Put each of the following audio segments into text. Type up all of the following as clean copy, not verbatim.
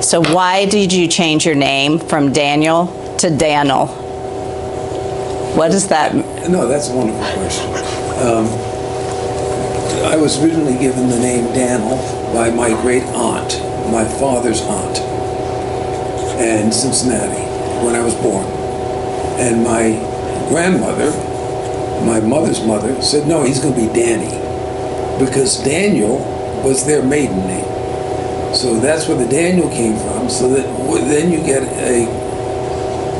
So why did you change your name from Daniel to Daniel? What is that? No, that's a wonderful question. I was originally given the name Daniel by my great aunt, my father's aunt, in Cincinnati when I was born. And my grandmother, my mother's mother, said, no, he's going to be Danny, because Daniel was their maiden name. So that's where the Daniel came from. So that then you get a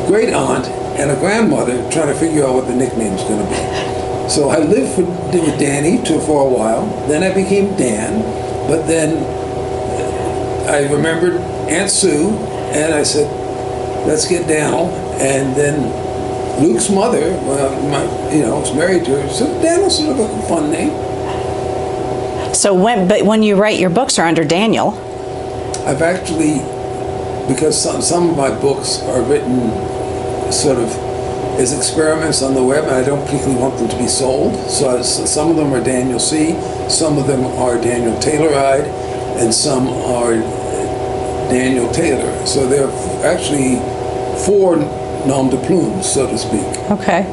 great aunt and a grandmother trying to figure out what the nickname's going to be. So I lived with Danny for a while. Then I became Dan. But then I remembered Aunt Sue, and I said, let's get Daniel. And then Luke's mother, was married to her, so Daniel's sort of a fun name. So when you write your books are under Daniel. I've actually, because some of my books are written sort of as experiments on the web, and I don't particularly want them to be sold. So some of them are Daniel C., some of them are Daniel Tayloride, and some are Daniel Taylor. So there are actually 4 nom de plumes, so to speak. Okay.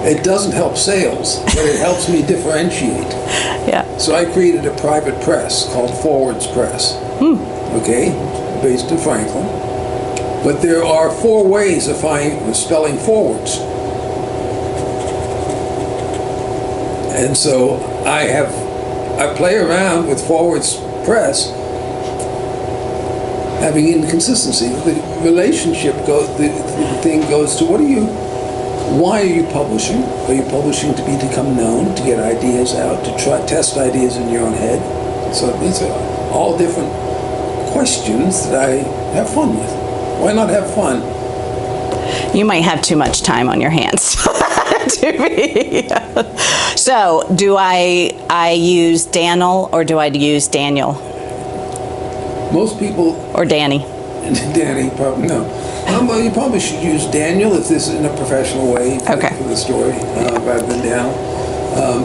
It doesn't help sales, but it helps me differentiate. Yeah. So I created a private press called Forwards Press. Okay, based in Franklin. But there are 4 ways of spelling forwards. And so I play around with Forwards Press, having inconsistency. The relationship the thing goes to why are you publishing? Are you publishing to become known, to get ideas out, to test ideas in your own head? So these are all different questions that I have fun with. Why not have fun? You might have too much time on your hands to be. So do I use Daniel or do I use Daniel? Most people... Or Danny. Danny, probably, no. Well, you probably should use Daniel if this is in a professional way for the story, rather than Daniel,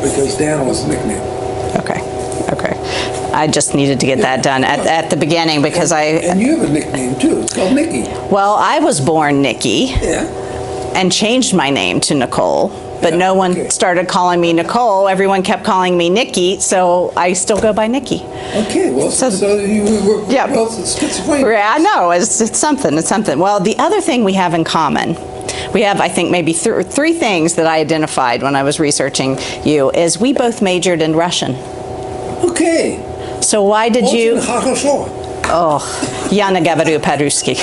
because Daniel is a nickname. Okay. I just needed to get that done at the beginning because And you have a nickname too. It's called Nikki. Well, I was born Nikki. Yeah. And changed my name to Nicole. But no one started calling me Nicole. Everyone kept calling me Nikki, so I still go by Nikki. Okay, well, so you were both schizophrenic. I know, it's something, Well, the other thing we have in common, we have, I think, maybe 3 things that I identified when I was researching you, is we both majored in Russian. Okay. So why did you... Oh, я не говорю по-русски.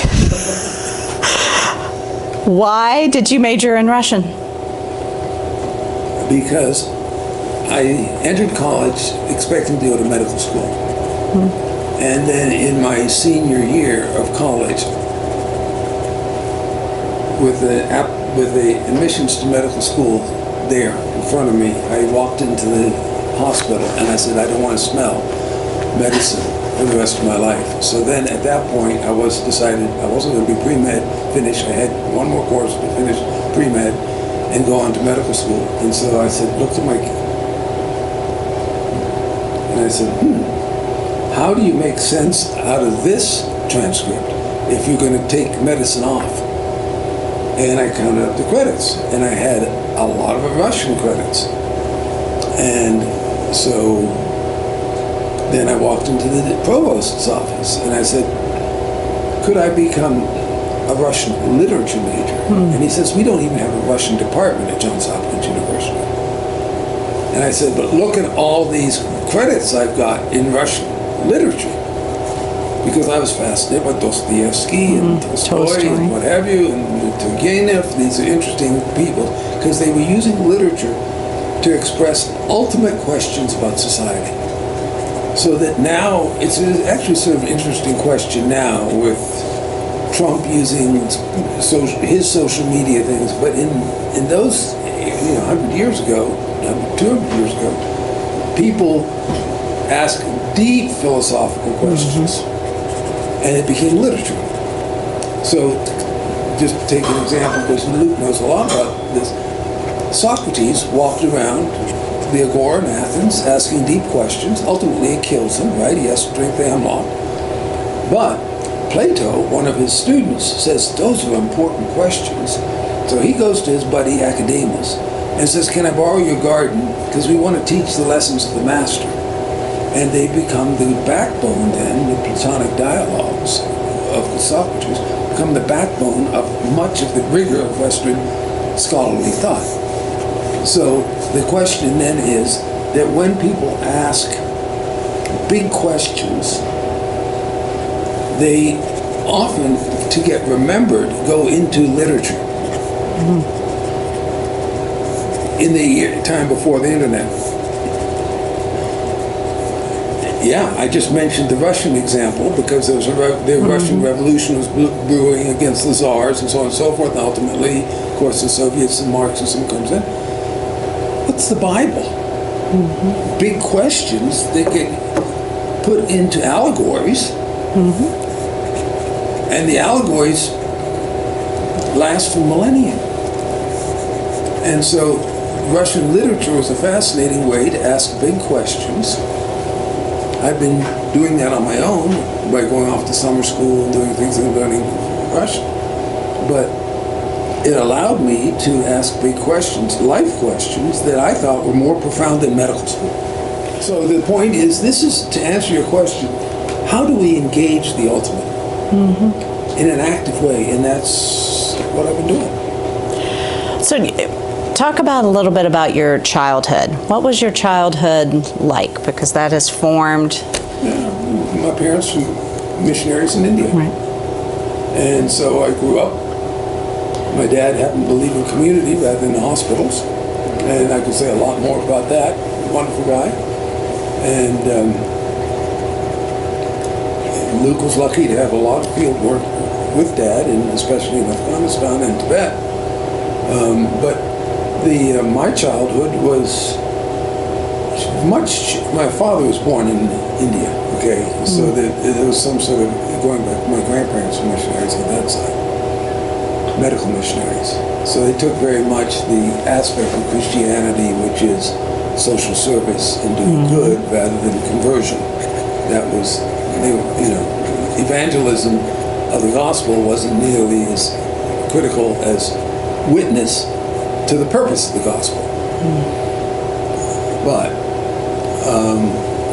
Why did you major in Russian? Because I entered college expecting to go to medical school. And then in my senior year of college, with the admissions to medical school there in front of me, I walked into the hospital and I said, I don't want to smell medicine for the rest of my life. So then at that point I decided I wasn't going to be pre-med, finish. I had one more course to finish pre-med and go on to medical school. And so I said, looked at Mike and I said, how do you make sense out of this transcript if you're going to take medicine off? And I counted up the credits, and I had a lot of Russian credits. And so then I walked into the provost's office, and I said, could I become a Russian literature major? And he says, we don't even have a Russian department at Johns Hopkins University. And I said, but look at all these credits I've got in Russian literature. Because I was fascinated by Dostoevsky and Tolstoy and what have you, and Turgenev. These are interesting people because they were using literature to express ultimate questions about society. So that now, it's actually sort of an interesting question now with Trump using his social media things, but in those, 100 years ago, 200 years ago, people asked deep philosophical questions. And it became literature. So, just to take an example, because Luke knows a lot about this, Socrates walked around the Agora in Athens asking deep questions. Ultimately, it kills him, right? He has to drink the hemlock. But Plato, one of his students, says those are important questions. So he goes to his buddy Academus and says, can I borrow your garden? Because we want to teach the lessons of the master. And they become the backbone then, the Platonic dialogues of Socrates, become the backbone of much of the rigor of Western scholarly thought. So the question then is that when people ask big questions, they often, to get remembered, go into literature. In the time before the internet. Yeah, I just mentioned the Russian example because there was the Russian Revolution was brewing against the Tsars and so on and so forth, and ultimately, of course, the Soviets and Marxism comes in. What's the Bible? Big questions that get put into allegories, and the allegories last for millennia. And so Russian literature was a fascinating way to ask big questions. I've been doing that on my own by going off to summer school and doing things and learning Russian. But it allowed me to ask big questions, life questions, that I thought were more profound than medical school. So the point is, this is to answer your question, how do we engage the ultimate in an active way? And that's what I've been doing. So talk about a little bit about your childhood. What was your childhood like? Because that has formed... Yeah, my parents were missionaries in India. Right. And so I grew up. My dad happened to believe in community rather than hospitals. And I could say a lot more about that. Wonderful guy. And Luke was lucky to have a lot of field work with Dad, and especially in Afghanistan and Tibet. But my childhood was much. My father was born in India. Okay, so there was some sort of going back. My grandparents were missionaries on that side, medical missionaries. So they took very much the aspect of Christianity, which is social service and doing good, rather than conversion. That was, evangelism of the gospel wasn't nearly as critical as witness to the purpose of the gospel. But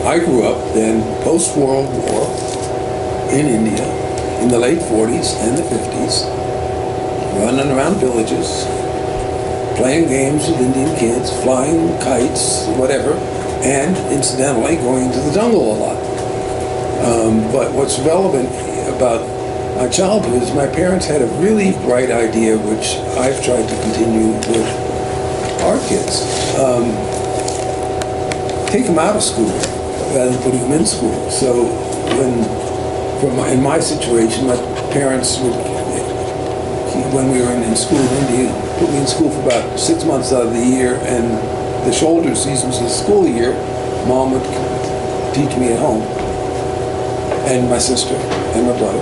I grew up then post-World War in India in the late 40s and the 50s, running around villages, playing games with Indian kids, flying kites, whatever, and incidentally going to the jungle a lot. But what's relevant about my childhood is my parents had a really bright idea, which I've tried to continue with our kids. Take them out of school rather than putting them in school. So in my situation, my parents would, when we were in school in India, put me in school for about 6 months out of the year, and the shoulder seasons of the school year, Mom would teach me at home, and my sister and my brother.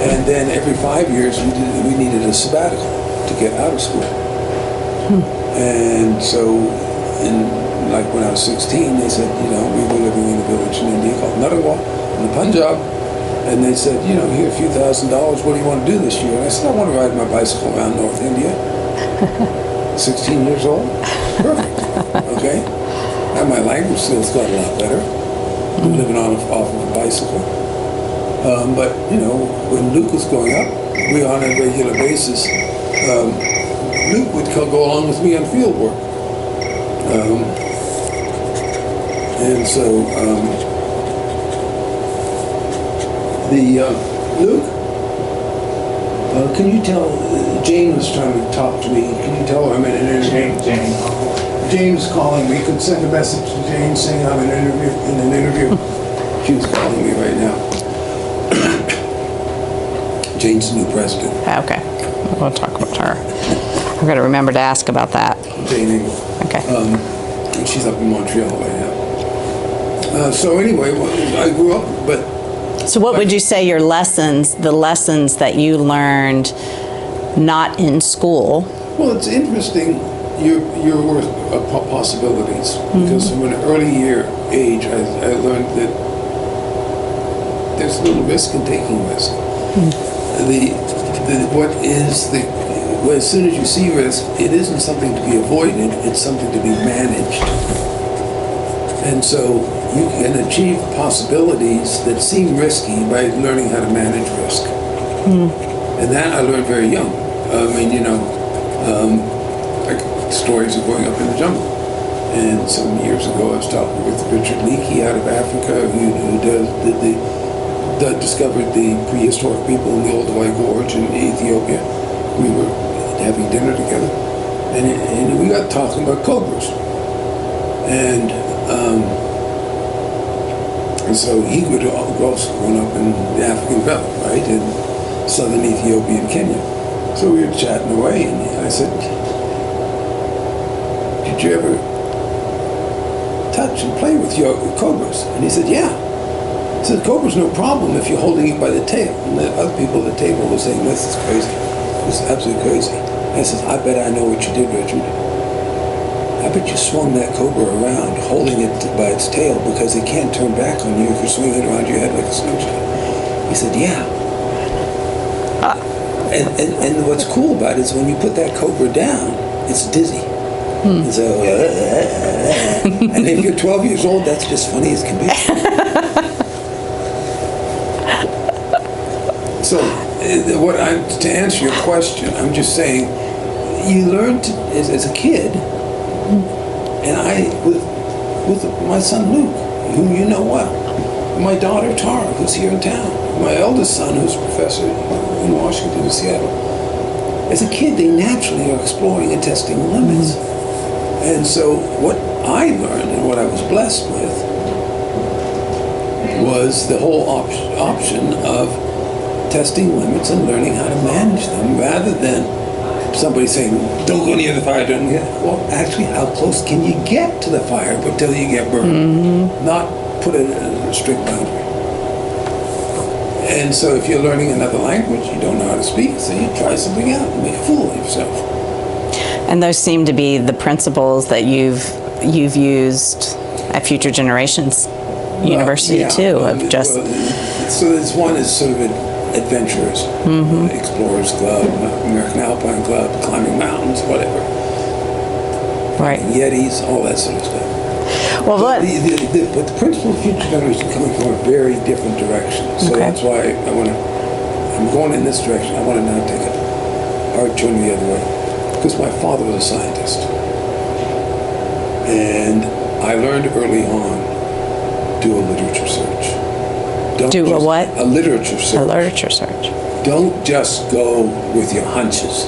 And then every 5 years we needed a sabbatical to get out of school. And so when I was 16, they said, we were living in a village in India called Narangwa in the Punjab. And they said, here, a few $1,000, what do you want to do this year? And I said, I want to ride my bicycle around North India. 16 years old? Perfect. Okay? And my language skills got a lot better. Living off of a bicycle. But, when Luke was growing up, we on a regular basis, Luke would go along with me on field work. And so, Luke, can you tell, Jane was trying to talk to me, can you tell her I'm in an interview? Jane's calling me. You could send a message to Jane saying I'm in an interview. She's calling me right now. Jane's the new president. Okay, we'll talk about her. I've got to remember to ask about that. Jane Engel. Okay. And she's up in Montreal right now. So anyway, I grew up, but... So what would you say the lessons that you learned not in school? Well, it's interesting, your worth of possibilities, because from an early age, I learned that there's little risk in taking risk. Well, as soon as you see risk, it isn't something to be avoided, it's something to be managed. And so you can achieve possibilities that seem risky by learning how to manage risk. And that I learned very young. I mean, like stories of growing up in the jungle. And some years ago, I was talking with Richard Nikki out of Africa, who discovered the prehistoric people in the Olduvai Gorge in Ethiopia. We were having dinner together, and we got talking about cobras. And so he would also grown up in the African belt, right, in southern Ethiopia and Kenya. So we were chatting away, and I said, "Did you ever touch and play with your cobras?" And he said, "Yeah." He said, "Cobra's no problem if you're holding it by the tail." And the other people at the table were saying, "This is crazy. This is absolutely crazy." I said, "I bet I know what you did, Richard. I bet you swung that cobra around, holding it by its tail, because it can't turn back on you if you're swinging it around your head like a slingshot." He said, "Yeah." And what's cool about it is when you put that cobra down, it's dizzy. And so, and if you're 12 years old, that's just funny as can be. So, to answer your question, I'm just saying, you learn to, as a kid, and with my son Luke, whom you know well, my daughter Tara, who's here in town, my eldest son, who's a professor in Washington and Seattle. As a kid, they naturally are exploring and testing limits. And so what I learned and what I was blessed with was the whole option of testing limits and learning how to manage them, rather than somebody saying, "Don't go near the fire, don't get." Well, actually, how close can you get to the fire until you get burned? Not put it in a strict boundary. And so if you're learning another language, you don't know how to speak, so you try something out and make a fool of yourself. And those seem to be the principles that you've used at Future Generations University too, of just... So this one is sort of adventurers, Explorers Club, American Alpine Club, climbing mountains, whatever. Right. Yetis, all that sort of stuff. Well, but the principle of Future Generations coming from a very different direction. So that's why I'm going in this direction. I want to now take a hard turn the other way. Because my father was a scientist. And I learned early on, do a literature search. Do a what? A literature search. A literature search. Don't just go with your hunches.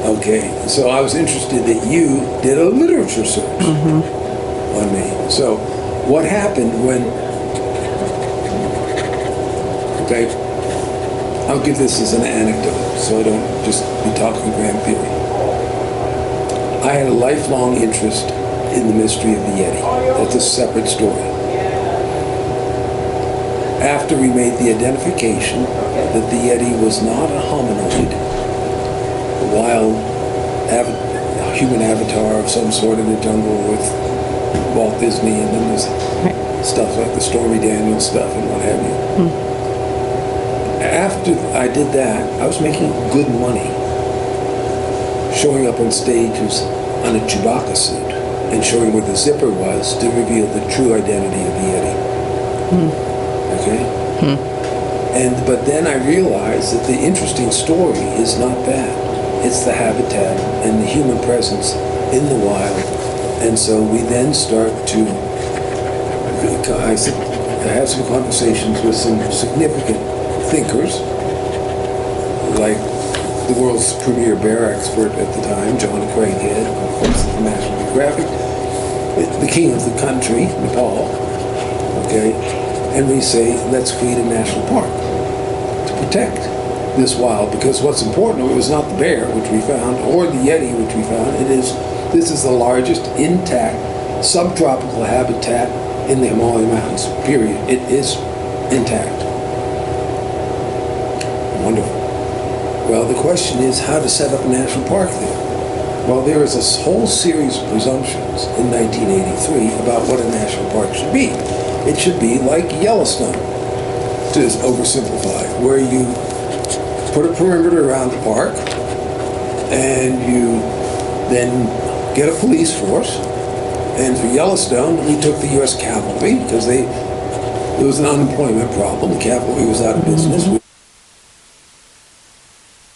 Okay, so I was interested that you did a literature search on me. So what happened when, okay, I'll give this as an anecdote so I don't just be talking grand theory. I had a lifelong interest in the mystery of the Yeti. That's a separate story. After we made the identification that the Yeti was not a hominoid, a wild human avatar of some sort in the jungle with Walt Disney, and then there's stuff like the Stormy Daniels stuff and what have you. After I did that, I was making good money showing up on stages on a Chewbacca suit and showing where the zipper was to reveal the true identity of the Yeti. Okay? But then I realized that the interesting story is not that. It's the habitat and the human presence in the wild. And so we then start to, I have some conversations with some significant thinkers, like the world's premier bear expert at the time, John Craighead, of course, the National Geographic, the king of the country, Nepal, okay? And we say, let's create a national park to protect this wild, because what's important was not the bear, which we found, or the Yeti, which we found. This is the largest intact subtropical habitat in the Himalaya Mountains, period. It is intact. Wonderful. Well, the question is how to set up a national park there. Well, there is a whole series of presumptions in 1983 about what a national park should be. It should be like Yellowstone. to oversimplify, where you put a perimeter around the park, and you then get a police force. And for Yellowstone, we took the U.S. Cavalry because there was an unemployment problem. The cavalry was out of business. We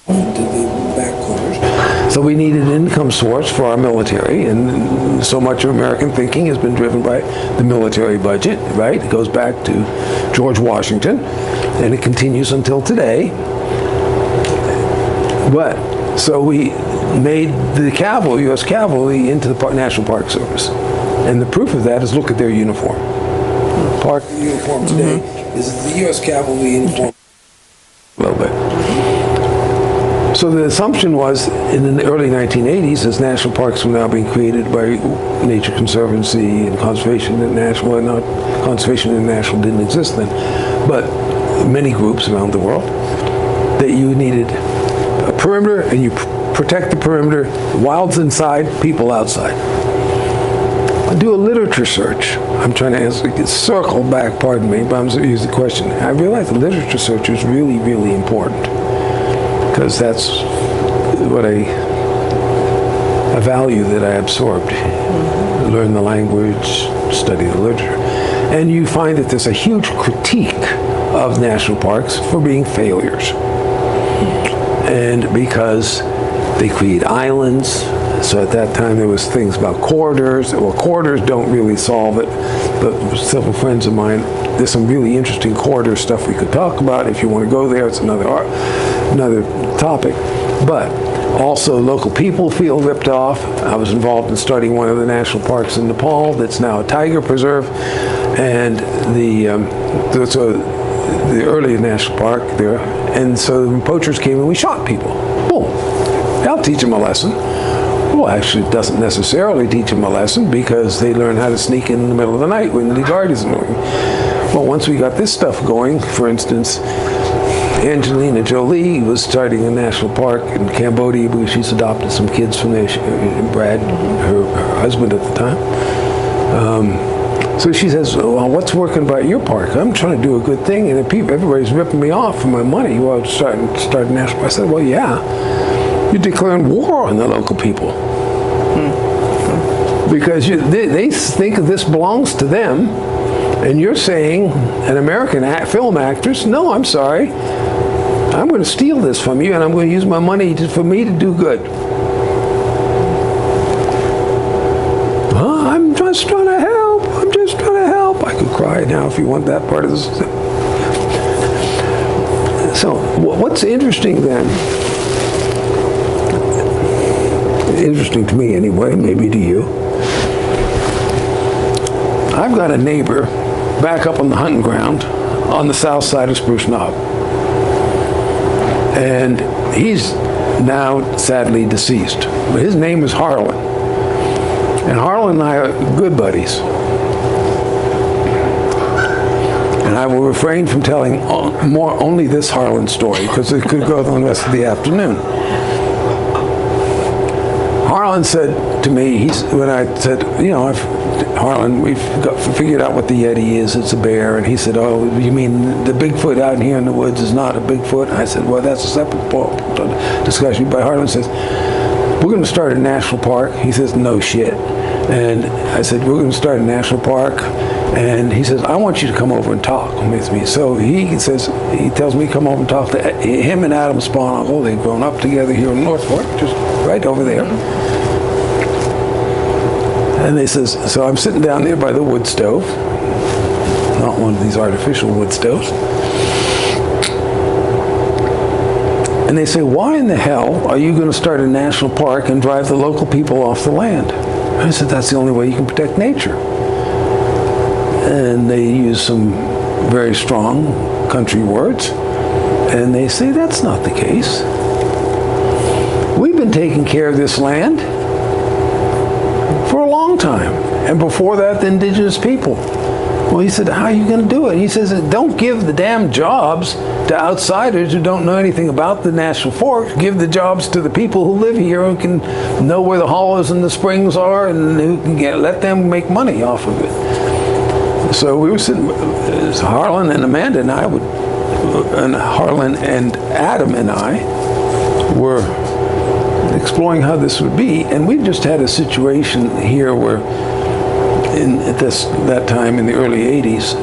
went to the back corners. So we needed an income source for our military, and so much of American thinking has been driven by the military budget, right? It goes back to George Washington, and it continues until today. But so we made the cavalry, U.S. Cavalry, into the National Park Service. And the proof of that is look at their uniform. Park uniform today is the U.S. Cavalry uniform. A little bit. So the assumption was, in the early 1980s, as national parks were now being created by Nature Conservancy and Conservation International, well, not Conservation International didn't exist then, but many groups around the world, that you needed a perimeter, and you protect the perimeter, wilds inside, people outside. Do a literature search. I'm trying to circle back, pardon me, but I'm going to use the question. I realize the literature search is really, really important, because that's what a value that I absorbed. Learn the language, study the literature. And you find that there's a huge critique of national parks for being failures. And because they create islands. So at that time there was things about corridors. Well, corridors don't really solve it, but several friends of mine, there's some really interesting corridor stuff we could talk about. If you want to go there, it's another topic. But also local people feel ripped off. I was involved in starting one of the national parks in Nepal that's now a tiger preserve, and the early national park there. And so the poachers came and we shot people. Boom. I'll teach them a lesson. Well, actually, it doesn't necessarily teach them a lesson, because they learn how to sneak in the middle of the night when the guard isn't looking. Well, once we got this stuff going, for instance, Angelina Jolie was starting a national park in Cambodia because she's adopted some kids from there, Brad, her husband at the time. So she says, well, what's working about your park? I'm trying to do a good thing, and everybody's ripping me off for my money. Well, start a national park. I said, well, yeah. You're declaring war on the local people. Because they think this belongs to them, and you're saying, an American film actress, no, I'm sorry. I'm going to steal this from you, and I'm going to use my money for me to do good. I'm just trying to help. I'm just trying to help. I could cry now if you want that part of this. So what's interesting then, interesting to me anyway, maybe to you, I've got a neighbor back up on the hunting ground on the south side of Spruce Knob. And he's now sadly deceased. But his name is Harlan. And Harlan and I are good buddies. And I will refrain from telling only this Harlan story, because it could go on the rest of the afternoon. Harlan said to me, when I said, Harlan, we've figured out what the Yeti is. It's a bear. And he said, oh, you mean the Bigfoot out here in the woods is not a Bigfoot? I said, well, that's a separate discussion. But Harlan says, we're going to start a national park. He says, no shit. And I said, we're going to start a national park. And he says, I want you to come over and talk with me. So he tells me to come over and talk to him and Adam Spawn. Oh, they've grown up together here in North Fork, just right over there. And they says, so I'm sitting down there by the wood stove, not one of these artificial wood stoves. And they say, why in the hell are you going to start a national park and drive the local people off the land? I said, that's the only way you can protect nature. And they use some very strong country words. And they say, that's not the case. We've been taking care of this land for a long time. And before that, the indigenous people. Well, he said, how are you going to do it? He says, don't give the damn jobs to outsiders who don't know anything about the national forest. Give the jobs to the people who live here, who can know where the hollows and the springs are, and who can let them make money off of it. So we were sitting, Harlan and Amanda and I would and Harlan and Adam and I were exploring how this would be, and we just had a situation here where at that time in the early 80s,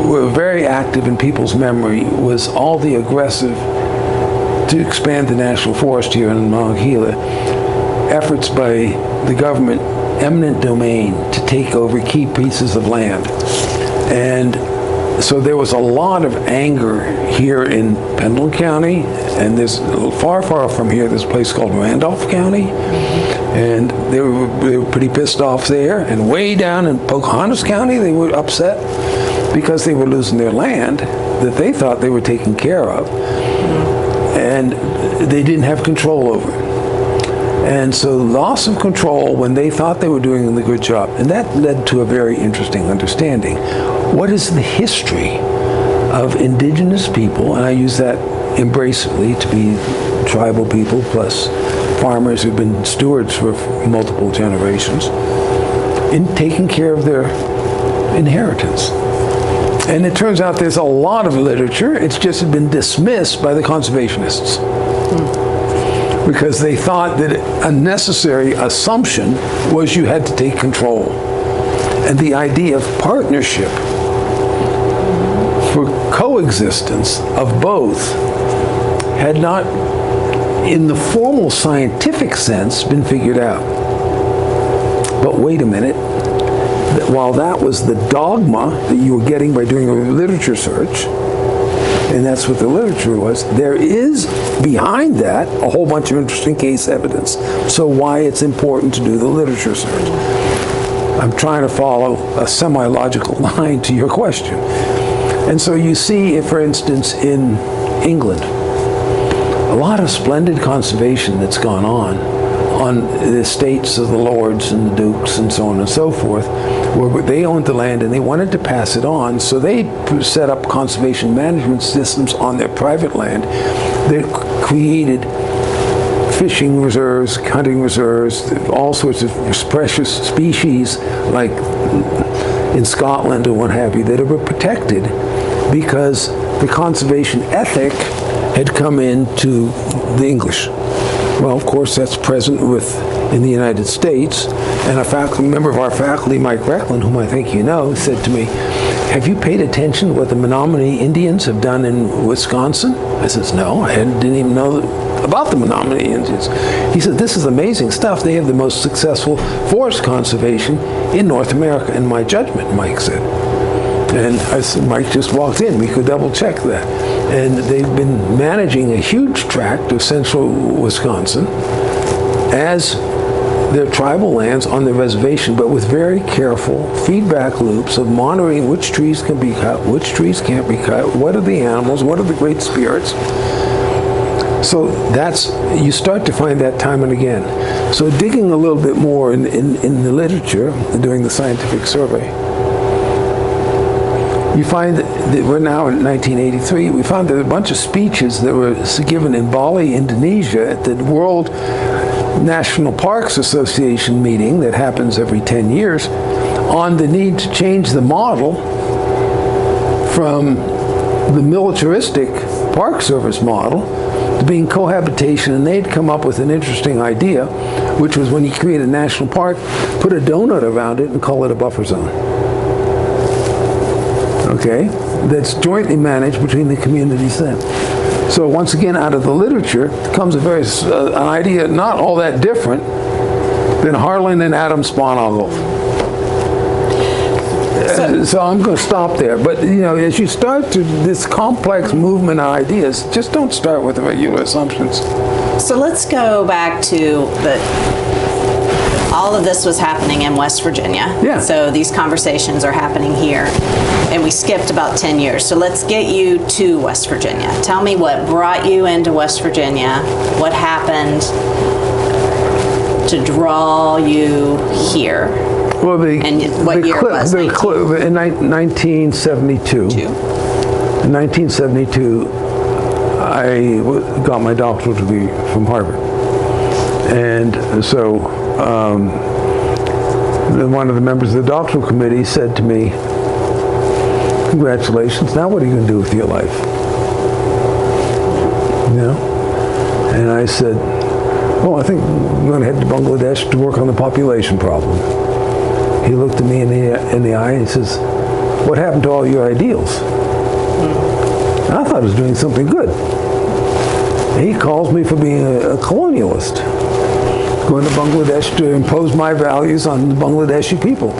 were very active in people's memory was all the aggressive to expand the national forest here in Mauna Kea efforts by the government, eminent domain, to take over key pieces of land. And so there was a lot of anger here in Pendleton County, and there's far from here, there's a place called Randolph County, and they were pretty pissed off there. And way down in Pocahontas County, they were upset because they were losing their land that they thought they were taking care of, and they didn't have control over. And so loss of control when they thought they were doing a good job. And that led to a very interesting understanding. What is the history of indigenous people, and I use that embracingly to be tribal people plus farmers who've been stewards for multiple generations, in taking care of their inheritance? And it turns out there's a lot of literature. It's just been dismissed by the conservationists. Because they thought that a necessary assumption was you had to take control. And the idea of partnership for coexistence of both had not, in the formal scientific sense, been figured out. But wait a minute. While that was the dogma that you were getting by doing a literature search, and that's what the literature was, there is behind that a whole bunch of interesting case evidence. So why it's important to do the literature search. I'm trying to follow a semi-logical line to your question. And so you see, for instance, in England, a lot of splendid conservation that's gone on the estates of the lords and the dukes and so on and so forth, where they owned the land and they wanted to pass it on, so they set up conservation management systems on their private land that created fishing reserves, hunting reserves, all sorts of precious species like in Scotland or what have you that were protected because the conservation ethic had come into the English. Well, of course, that's present in the United States. And a member of our faculty, Mike Recklin, whom I think you know, said to me, "Have you paid attention to what the Menominee Indians have done in Wisconsin?" I says, "No, I didn't even know about the Menominee Indians." He said, "This is amazing stuff. They have the most successful forest conservation in North America, in my judgment," Mike said. And I said, Mike just walked in. We could double check that. And they've been managing a huge tract of central Wisconsin as their tribal lands on the reservation, but with very careful feedback loops of monitoring which trees can be cut, which trees can't be cut, what are the animals, what are the great spirits. So you start to find that time and again. So digging a little bit more in the literature, doing the scientific survey, you find that we're now in 1983, we found there were a bunch of speeches that were given in Bali, Indonesia at the World National Parks Association meeting that happens every 10 years on the need to change the model from the militaristic Park Service model to being cohabitation. And they'd come up with an interesting idea, which was when you create a national park, put a donut around it and call it a buffer zone. Okay, that's jointly managed between the communities then. So once again, out of the literature comes an idea not all that different than Harlan and Adam Spawn. So I'm going to stop there. But as you start to this complex movement of ideas, just don't start with the regular assumptions. So let's go back to all of this was happening in West Virginia. Yeah. So these conversations are happening here, and we skipped about 10 years. So let's get you to West Virginia. Tell me what brought you into West Virginia, what happened to draw you here. Well, what year was it? In 1972. In 1972, I got my doctoral degree from Harvard. And so one of the members of the doctoral committee said to me, "Congratulations, now what are you going to do with your life?" you know? And I said, "Oh, I think I'm going to head to Bangladesh to work on the population problem." He looked at me in the eye and he says, "What happened to all your ideals?" And I thought I was doing something good. He calls me for being a colonialist, going to Bangladesh to impose my values on the Bangladeshi people.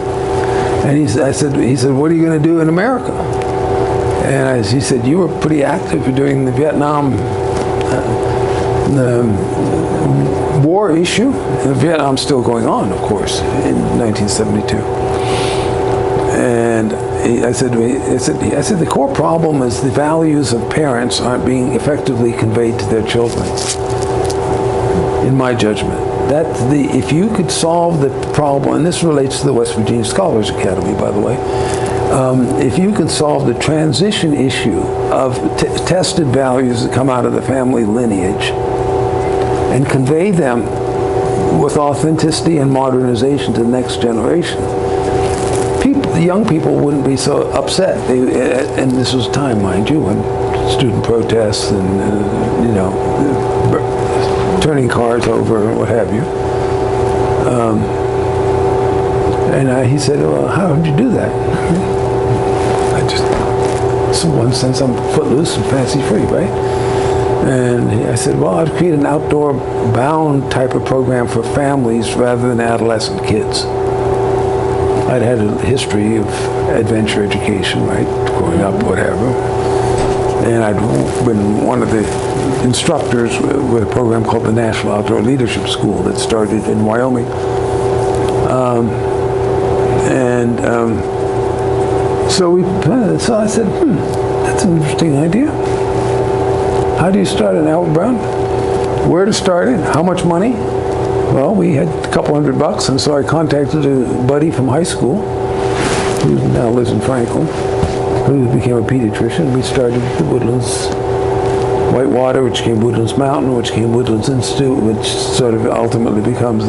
And he said, "What are you going to do in America?" And he said, "You were pretty active during the Vietnam war issue." And Vietnam's still going on, of course, in 1972. And I said, "The core problem is the values of parents aren't being effectively conveyed to their children, in my judgment. If you could solve the problem," and this relates to the West Virginia Scholars Academy, by the way, if you can solve the transition issue of tested values that come out of the family lineage and convey them with authenticity and modernization to the next generation, the young people wouldn't be so upset. And this was time, mind you, when student protests and, turning cars over and what have you. He said, "Well, how did you do that?" In one sense, I'm footloose and fancy-free, right? And I said, "Well, I'd create an outdoor-bound type of program for families rather than adolescent kids." I'd had a history of adventure education, right, growing up, whatever. And I'd been one of the instructors with a program called the National Outdoor Leadership School that started in Wyoming. So I said, "That's an interesting idea. How do you start an Albert Brown? Where to start it? How much money?" Well, we had a couple $100, and so I contacted a buddy from high school who now lives in Franklin, who became a pediatrician. We started the Woodlands Whitewater, which became Woodlands Mountain, which became Woodlands Institute, which sort of ultimately becomes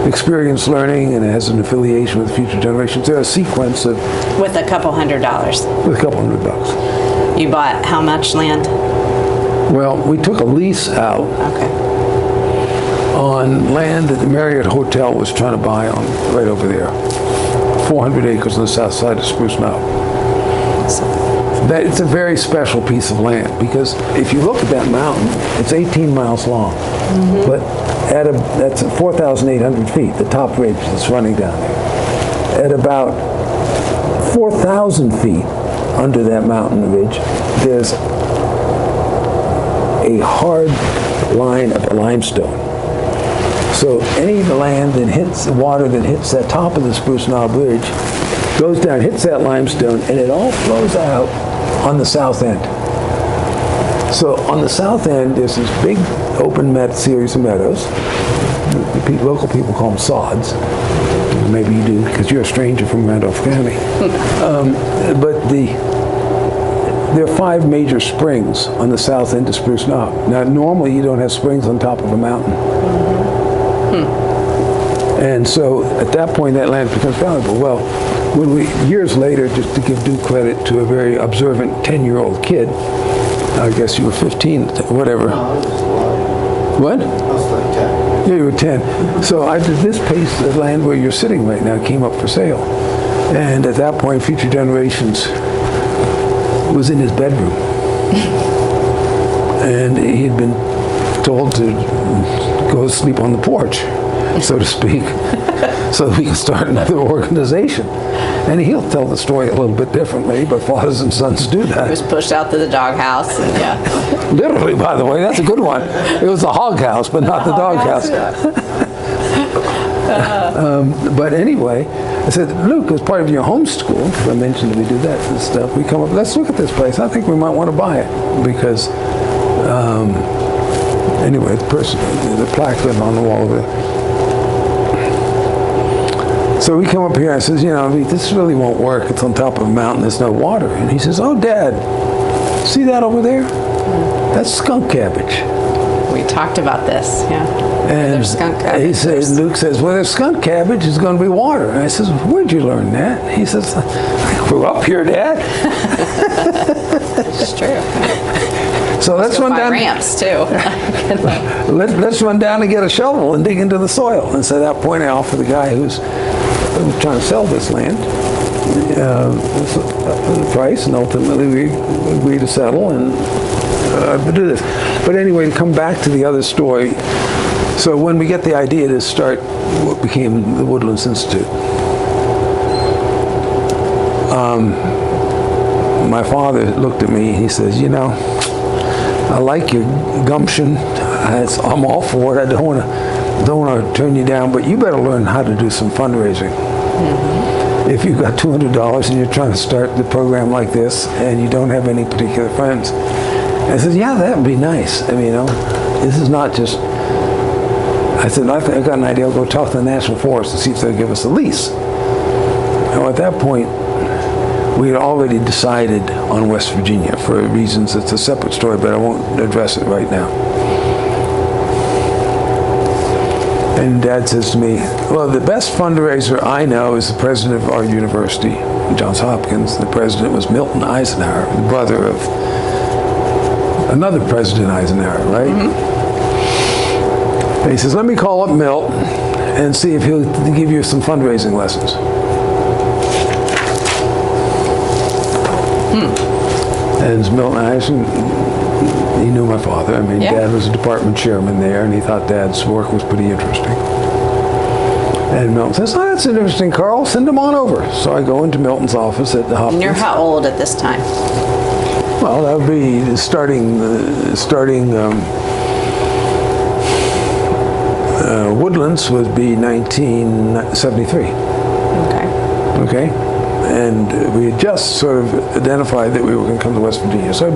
experience learning, and it has an affiliation with future generations. There's a sequence of... With a couple $100. With a couple $100. You bought how much land? Well, we took a lease out. Okay. On land that the Marriott Hotel was trying to buy on right over there. 400 acres on the south side of Spruce Mountain. It's a very special piece of land, because if you look at that mountain, it's 18 miles long. Mm-hmm. But that's 4,800 feet, the top ridge that's running down there. At about 4,000 feet under that mountain ridge, there's a hard line of limestone. So any land that hits the water that hits that top of the Spruce Knob Ridge goes down, hits that limestone, and it all flows out on the south end. So on the south end, there's this big open series of meadows. The local people call them sods. Maybe you do, because you're a stranger from Randolph County. But there are 5 major springs on the south end of Spruce Knob. Now, normally you don't have springs on top of a mountain. And so at that point, that land becomes valuable. Well, years later, just to give due credit to a very observant 10-year-old kid, I guess you were 15, whatever. No, I was 11. What? I was like 10. Yeah, you were 10. So this piece of land where you're sitting right now came up for sale. And at that point, Future Generations was in his bedroom. And he had been told to go sleep on the porch, so to speak, so that we can start another organization. And he'll tell the story a little bit differently, but fathers and sons do that. He was pushed out to the doghouse, and yeah. Literally, by the way, that's a good one. It was the hog house, but not the dog house. But anyway, I said, "Luke, as part of your homeschool," because I mentioned that we do that and stuff, we come up, let's look at this place. I think we might want to buy it, because anyway, the placard on the wall over there. So we come up here, I says, "This really won't work. It's on top of a mountain, there's no water." And he says, "Oh, Dad, see that over there? That's skunk cabbage." We talked about this, yeah. And there's skunk cabbage. he says, Luke says, "Well, there's skunk cabbage, there's going to be water." And I says, "Where'd you learn that?" He says, "I grew up here, Dad." It's true. So let's run Buy down. ramps too. Let's run down and get a shovel and dig into the soil. And so at that point, I offer the guy who's trying to sell this land the price, and ultimately we agree to settle and do this. But anyway, to come back to the other story. So when we get the idea to start what became the Woodlands Institute, my father looked at me and he says, you know, I like your gumption. I'm all for it. I don't want to turn you down, but you better learn how to do some fundraising. Mm-hmm. If you've got $200 and you're trying to start the program like this and you don't have any particular friends, I said, yeah, that would be nice. I mean, you know, this is not just. I said, I've got an idea. I'll go talk to the National Forest and see if they'll give us a lease. Now, at that point, we had already decided on West Virginia for reasons. It's a separate story, but I won't address it right now. And Dad says to me, well, the best fundraiser I know is the president of our university, Johns Hopkins. The president was Milton Eisenhower, the brother of another President Eisenhower, right? Mm-hmm. And he says, let me call up Milt and see if he'll give you some fundraising lessons. And Milton Eisenhower, he knew my father. I mean, Dad was a department chairman there, and he thought Dad's work was pretty interesting. And Milton says, oh, that's interesting, Carl. Send him on over. So I go into Milton's office at the Hopkins. And you're how old at this time? Well, that would be starting Woodlands would be 1973. Okay. And we had just sort of identified that we were going to come to West Virginia. So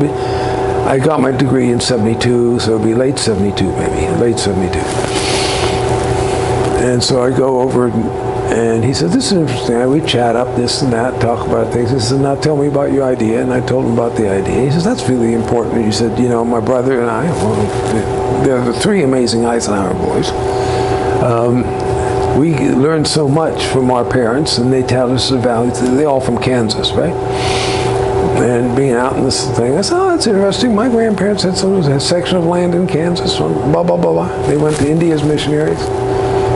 I got my degree in 72, so it'd be late 72 maybe, late 72. And so I go over and he said, this is interesting. We chat up this and that, talk about things. He said, now tell me about your idea. And I told him about the idea. He says, that's really important. He said, you know, my brother and I, well, they're the three amazing Eisenhower boys. We learned so much from our parents, and they tell us the values. They're all from Kansas, right? And being out in this thing, I said, oh, that's interesting. My grandparents had a section of land in Kansas, blah, blah, blah, blah. They went to India as missionaries,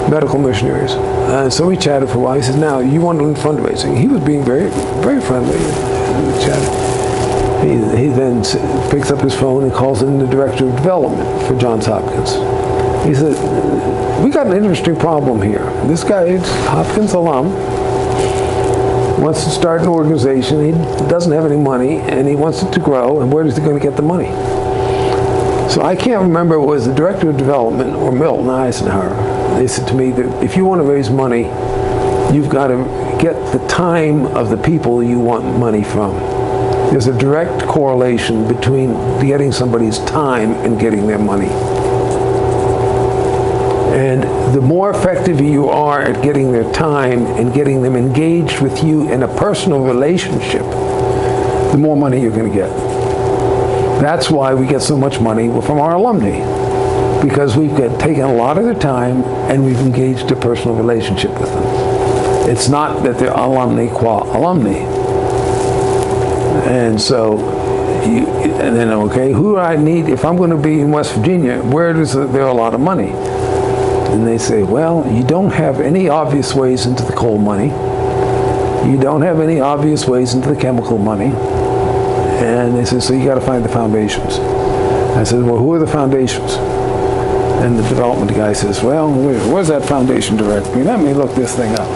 medical missionaries. So we chatted for a while. He said, now, you want to learn fundraising? He was being very, very friendly. And chatted. He then picks up his phone and calls in the director of development for Johns Hopkins. He said, we got an interesting problem here. This guy is Hopkins alum, wants to start an organization. He doesn't have any money, and he wants it to grow, and where is he going to get the money? So I can't remember if it was the director of development or Milton Eisenhower. They said to me that if you want to raise money, you've got to get the time of the people you want money from. There's a direct correlation between getting somebody's time and getting their money. And the more effective you are at getting their time and getting them engaged with you in a personal relationship, the more money you're going to get. That's why we get so much money from our alumni, because we've taken a lot of their time and we've engaged a personal relationship with them. It's not that they're alumni qua alumni. And so, and then, okay, who do I need? If I'm going to be in West Virginia, where is there a lot of money? And they say, well, you don't have any obvious ways into the coal money. You don't have any obvious ways into the chemical money. And they said, so you got to find the foundations. I said, well, who are the foundations? And the development guy says, well, where's that foundation directory? Let me look this thing up.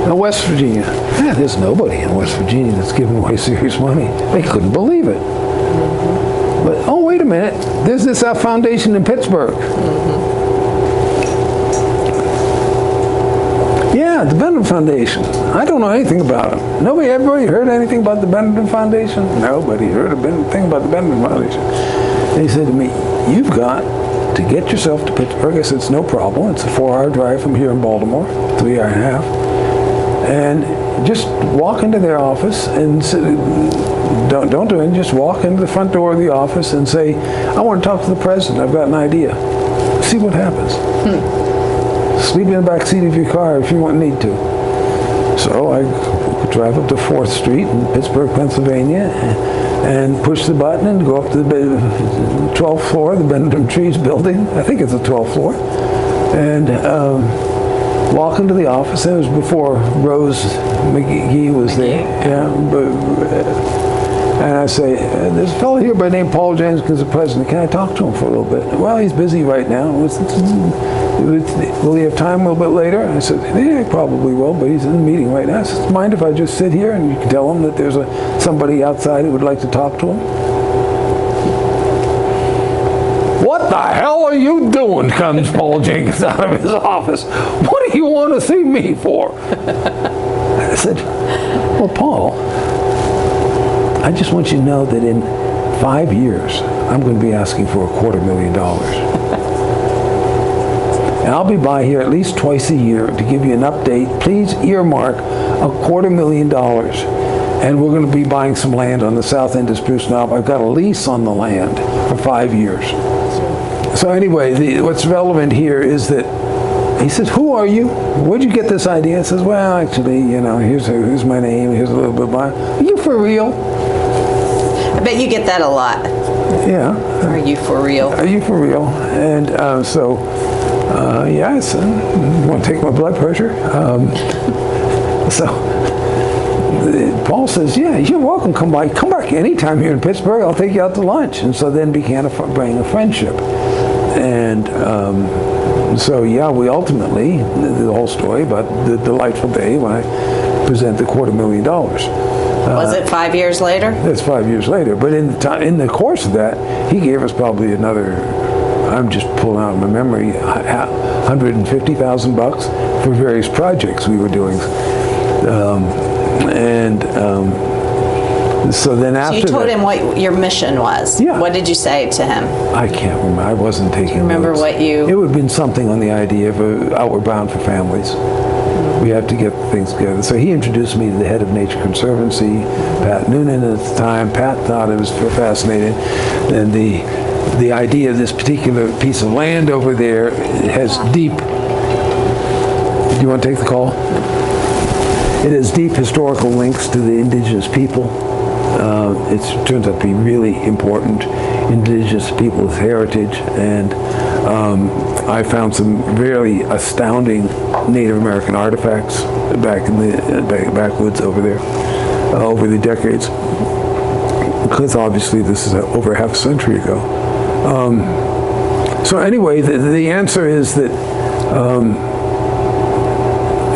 Now, West Virginia. There's nobody in West Virginia that's giving away serious money. They couldn't believe it. But, oh, wait a minute. There's this foundation in Pittsburgh. Yeah, the Benton Foundation. I don't know anything about it. Everybody heard anything about the Benton Foundation? Nobody heard anything about the Benton Foundation. And he said to me, you've got to get yourself to Pittsburgh. I said, it's no problem. It's a 4-hour drive from here in Baltimore, 3.5 hours. And just walk into their office and don't do it. Just walk into the front door of the office and say, I want to talk to the president. I've got an idea. See what happens. Sleep in the back seat of your car if you need to. So I could drive up to 4th Street in Pittsburgh, Pennsylvania, and push the button and go up to the 12th floor, the Bentham Trees building. I think it's the 12th floor. And walk into the office. It was before Rose McGee was there. And I say, there's a fellow here by the name Paul Jenkins, the president. Can I talk to him for a little bit? Well, he's busy right now. Will he have time a little bit later? I said, yeah, he probably will, but he's in a meeting right now. I said, mind if I just sit here and you can tell him that there's somebody outside who would like to talk to him? What the hell are you doing? Comes Paul Jenkins out of his office. What do you want to see me for? I said, well, Paul, I just want you to know that in 5 years, I'm going to be asking for $250,000. And I'll be by here at least twice a year to give you an update. Please earmark $250,000. And we're going to be buying some land on the south end of Spruce Knob. I've got a lease on the land for 5 years. So anyway, what's relevant here is that he says, who are you? Where'd you get this idea? I says, well, actually, here's my name. Here's a little bit of mine. Are you for real? I bet you get that a lot. Yeah. Are you for real? Are you for real? And yes. You want to take my blood pressure? Paul says, yeah, you're welcome. Come back anytime here in Pittsburgh. I'll take you out to lunch. And so then began a friendship. And we ultimately, the whole story about the delightful day when I present the $250,000. Was it 5 years later? That's 5 years later. But in the course of that, he gave us probably another, I'm just pulling out of my memory, $150,000 for various projects we were doing. So then after you told him what your mission was. Yeah. What did you say to him? I can't remember. I wasn't taking Remember notes. what you... It would have been something on the idea of Outward Bound for Families. We have to get things together. So he introduced me to the head of Nature Conservancy, Pat Noonan at the time. Pat thought it was fascinating. And the idea of this particular piece of land over there has deep... Do you want to take the call? It has deep historical links to the indigenous people. It turns out to be really important indigenous people's heritage, and I found some really astounding Native American artifacts back in the backwoods over there over the decades, because obviously this is over half a century ago. So anyway, the answer is that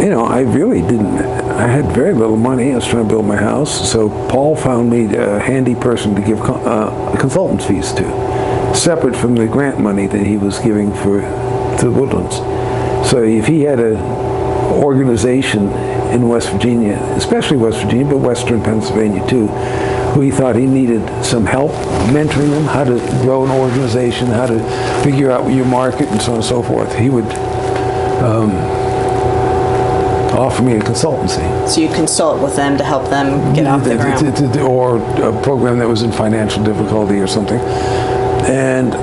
I really didn't. I had very little money. I was trying to build my house. So Paul found me a handy person to give consultant fees to, separate from the grant money that he was giving to the Woodlands. So if he had an organization in West Virginia, especially West Virginia, but Western Pennsylvania too, who he thought he needed some help mentoring them, how to grow an organization, how to figure out your market, and so on and so forth, he would offer me a consultancy. So you consult with them to help them get off the ground? Or a program that was in financial difficulty or something. And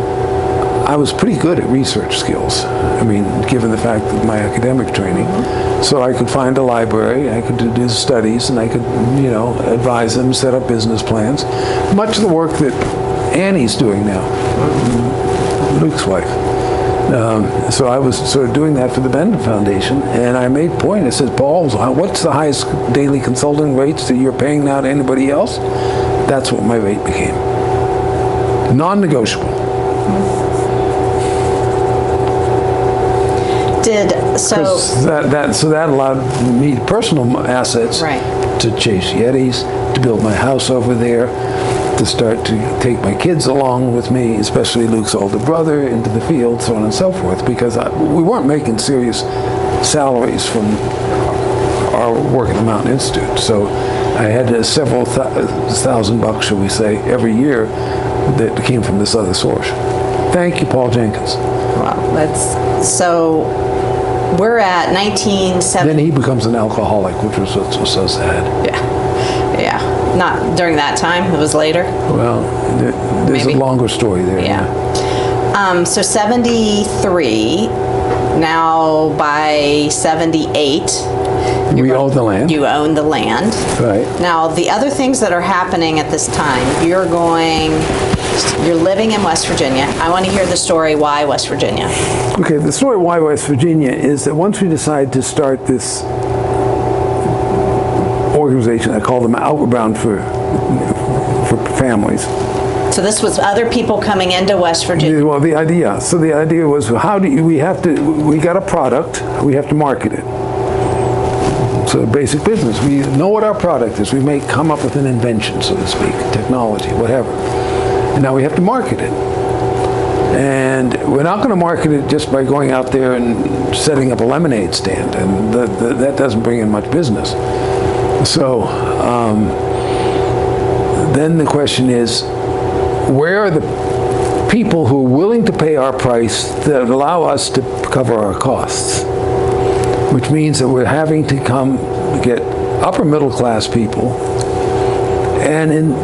I was pretty good at research skills. I mean, given the fact of my academic training. So I could find a library, I could do studies, and I could, advise them, set up business plans. Much of the work that Annie's doing now, Luke's wife. So I was sort of doing that for the Bender Foundation, and I made point. I said, Paul, what's the highest daily consulting rates that you're paying now to anybody else? That's what my rate became. Non-negotiable. So that allowed me personal assets to chase yetis, to build my house over there, to start to take my kids along with me, especially Luke's older brother, into the field, so on and so forth, because we weren't making serious salaries from our work at the Mountain Institute. So I had several $1,000, shall we say, every year that came from this other source. Thank you, Paul Jenkins. Wow, so we're at 1970. Then he becomes an alcoholic, which was so sad. Yeah. Not during that time. It was later. Well, there's a longer story there. Yeah. So 73. Now by 78, We own the land. You own the land. Right. Now, the other things that are happening at this time, you're living in West Virginia. I want to hear the story, why West Virginia? Okay, the story why West Virginia is that once we decide to start this organization, I call them Outward Bound for families. So this was other people coming into West Virginia. Well, the idea was, we got a product, we have to market it. So basic business, we know what our product is. We may come up with an invention, so to speak, technology, whatever. And now we have to market it. And we're not going to market it just by going out there and setting up a lemonade stand, and that doesn't bring in much business. So then the question is, where are the people who are willing to pay our price that allow us to cover our costs? Which means that we're having to get upper middle class people, and in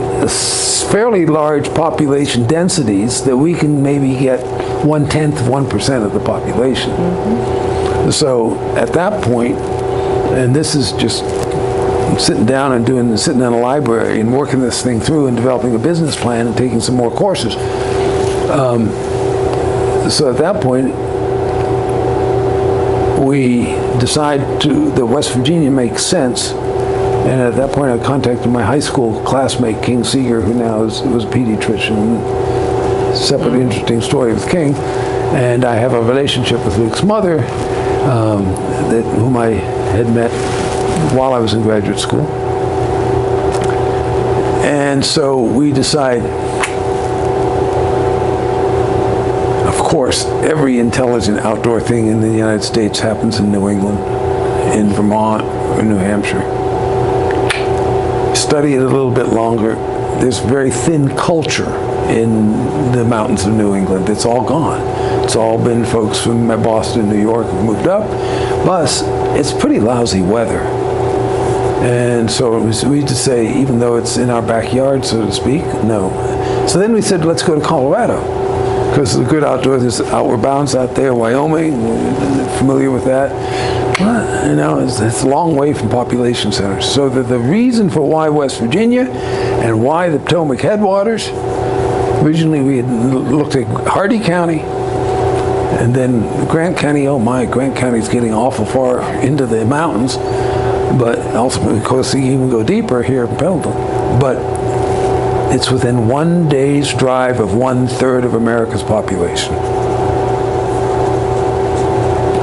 fairly large population densities that we can maybe get 1/10 of 1% of the population. Mm-hmm. So at that point, and this is just sitting down and sitting in a library and working this thing through and developing a business plan and taking some more courses. So at that point, we decide that West Virginia makes sense. And at that point, I contacted my high school classmate, King Seeger, who now was a pediatrician. Separate interesting story with King. And I have a relationship with Luke's mother, whom I had met while I was in graduate school. And so we decide, of course, every intelligent outdoor thing in the United States happens in New England, in Vermont, or New Hampshire. Study it a little bit longer. There's very thin culture in the mountains of New England. It's all gone. It's all been folks from Boston, New York who moved up. Plus, it's pretty lousy weather. And so we just say, even though it's in our backyard, so to speak, no. So then we said, let's go to Colorado, because the good outdoors, there's Outward Bounds out there, Wyoming, familiar with that. Well, you know, it's a long way from population centers. So the reason for why West Virginia and why the Potomac headwaters, originally we had looked at Hardy County, and then Grant County. Oh my, Grant County's getting awful far into the mountains. But ultimately, of course, you even go deeper here in Pendleton. But it's within 1 day's drive of 1/3 of America's population.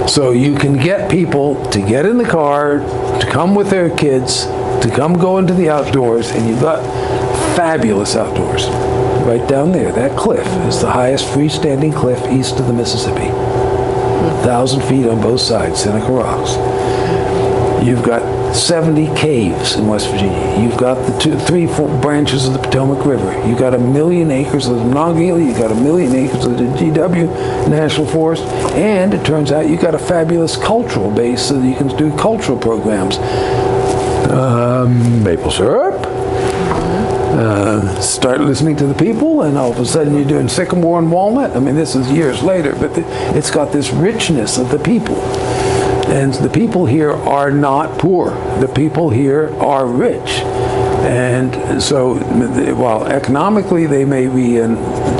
So you can get people to get in the car, to come with their kids, to come go into the outdoors, and you've got fabulous outdoors. Right down there, that cliff is the highest freestanding cliff east of the Mississippi. 1,000 feet on both sides, Seneca Rocks. You've got 70 caves in West Virginia. You've got the 4 branches of the Potomac River. You've got 1 million acres of the Monongahela. You've got 1 million acres of the GW National Forest. And it turns out you've got a fabulous cultural base so that you can do cultural programs. Maple syrup. Start listening to the people, and all of a sudden you're doing sycamore and walnut. I mean, this is years later, but it's got this richness of the people. And the people here are not poor. The people here are rich. And so while economically they may be in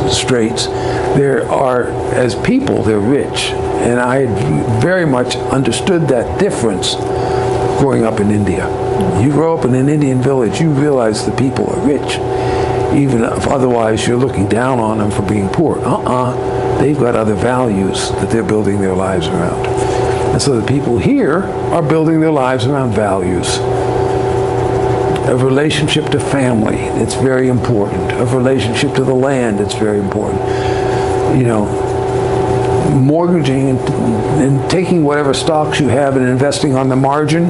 straits, as people, they're rich. And I very much understood that difference growing up in India. You grow up in an Indian village, you realize the people are rich. Even if otherwise you're looking down on them for being poor. They've got other values that they're building their lives around. And so the people here are building their lives around values. A relationship to family, it's very important. A relationship to the land, it's very important. You know, mortgaging and taking whatever stocks you have and investing on the margin.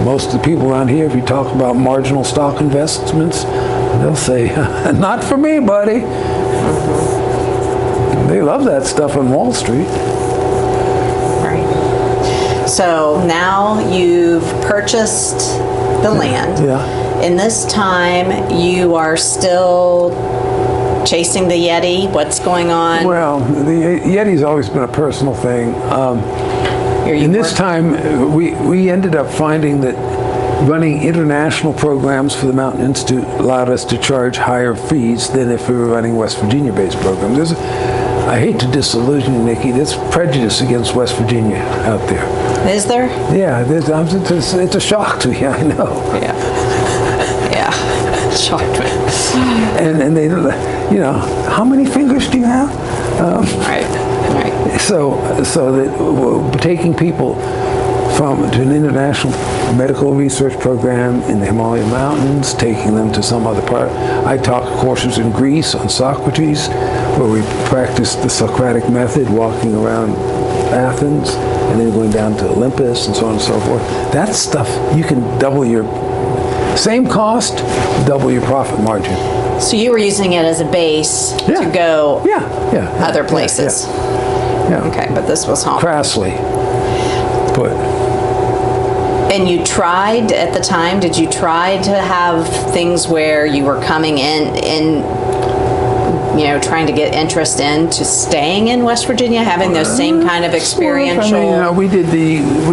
Most of the people around here, if you talk about marginal stock investments, they'll say, not for me, buddy. They love that stuff on Wall Street. So now you've purchased the land. Yeah. In this time, you are still chasing the Yeti. What's going on? Well, the Yeti's always been a personal thing. And this time, we ended up finding that running international programs for the Mountain Institute allowed us to charge higher fees than if we were running West Virginia-based programs. I hate to disillusion you, Nikki, there's prejudice against West Virginia out there. Is there? Yeah, it's a shock to you, I know. Yeah. Shocked me. And they, how many fingers do you have? Right. So that taking people to an international medical research program in the Himalayan mountains, taking them to some other part. I taught courses in Greece on Socrates, where we practiced the Socratic method, walking around Athens, and then going down to Olympus, and so on and so forth. That stuff, you can double your, same cost, double your profit margin. So you were using it as a base to go other places. Yeah. Okay, but this was home. Crassly put. And you tried at the time, did you try to have things where you were coming in trying to get interest into staying in West Virginia, having those same kind of experiential? We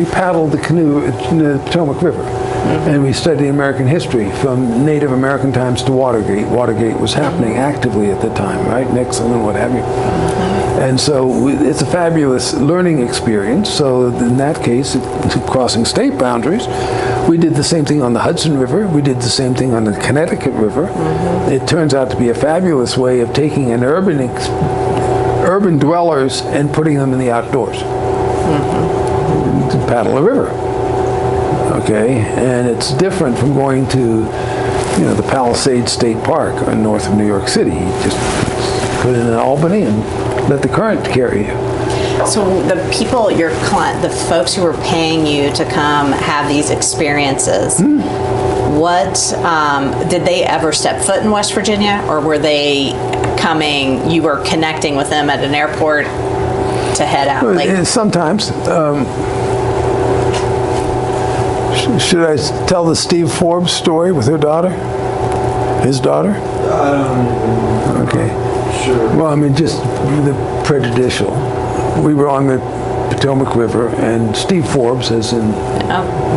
paddled the canoe in the Potomac River. And we studied American history from Native American times to Watergate. Watergate was happening actively at the time, right? Nixon and what have you. And so it's a fabulous learning experience. So in that case, crossing state boundaries, we did the same thing on the Hudson River. We did the same thing on the Connecticut River. It turns out to be a fabulous way of taking an urban dwellers and putting them in the outdoors to paddle a river. Okay, and it's different from going to, the Palisades State Park in north of New York City. You just put it in Albany and let the current carry you. So the people, the folks who were paying you to come have these experiences, what, did they ever step foot in West Virginia, or were they coming, you were connecting with them at an airport to head out? Sometimes. Should I tell the Steve Forbes story with her daughter? His daughter? I don't even. Okay. Sure. Well, just the prejudicial. We were on the Potomac River, and Steve Forbes, as in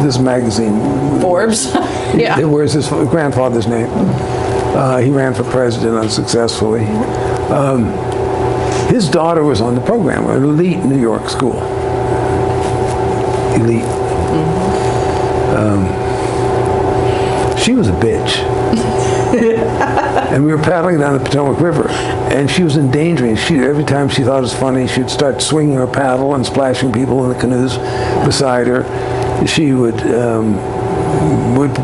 this magazine. Forbes? Yeah. It wears his grandfather's name. He ran for president unsuccessfully. His daughter was on the program, an elite New York school. Elite. She was a bitch. And we were paddling down the Potomac River, and she was endangering. Every time she thought it was funny, she'd start swinging her paddle and splashing people in the canoes beside her. She would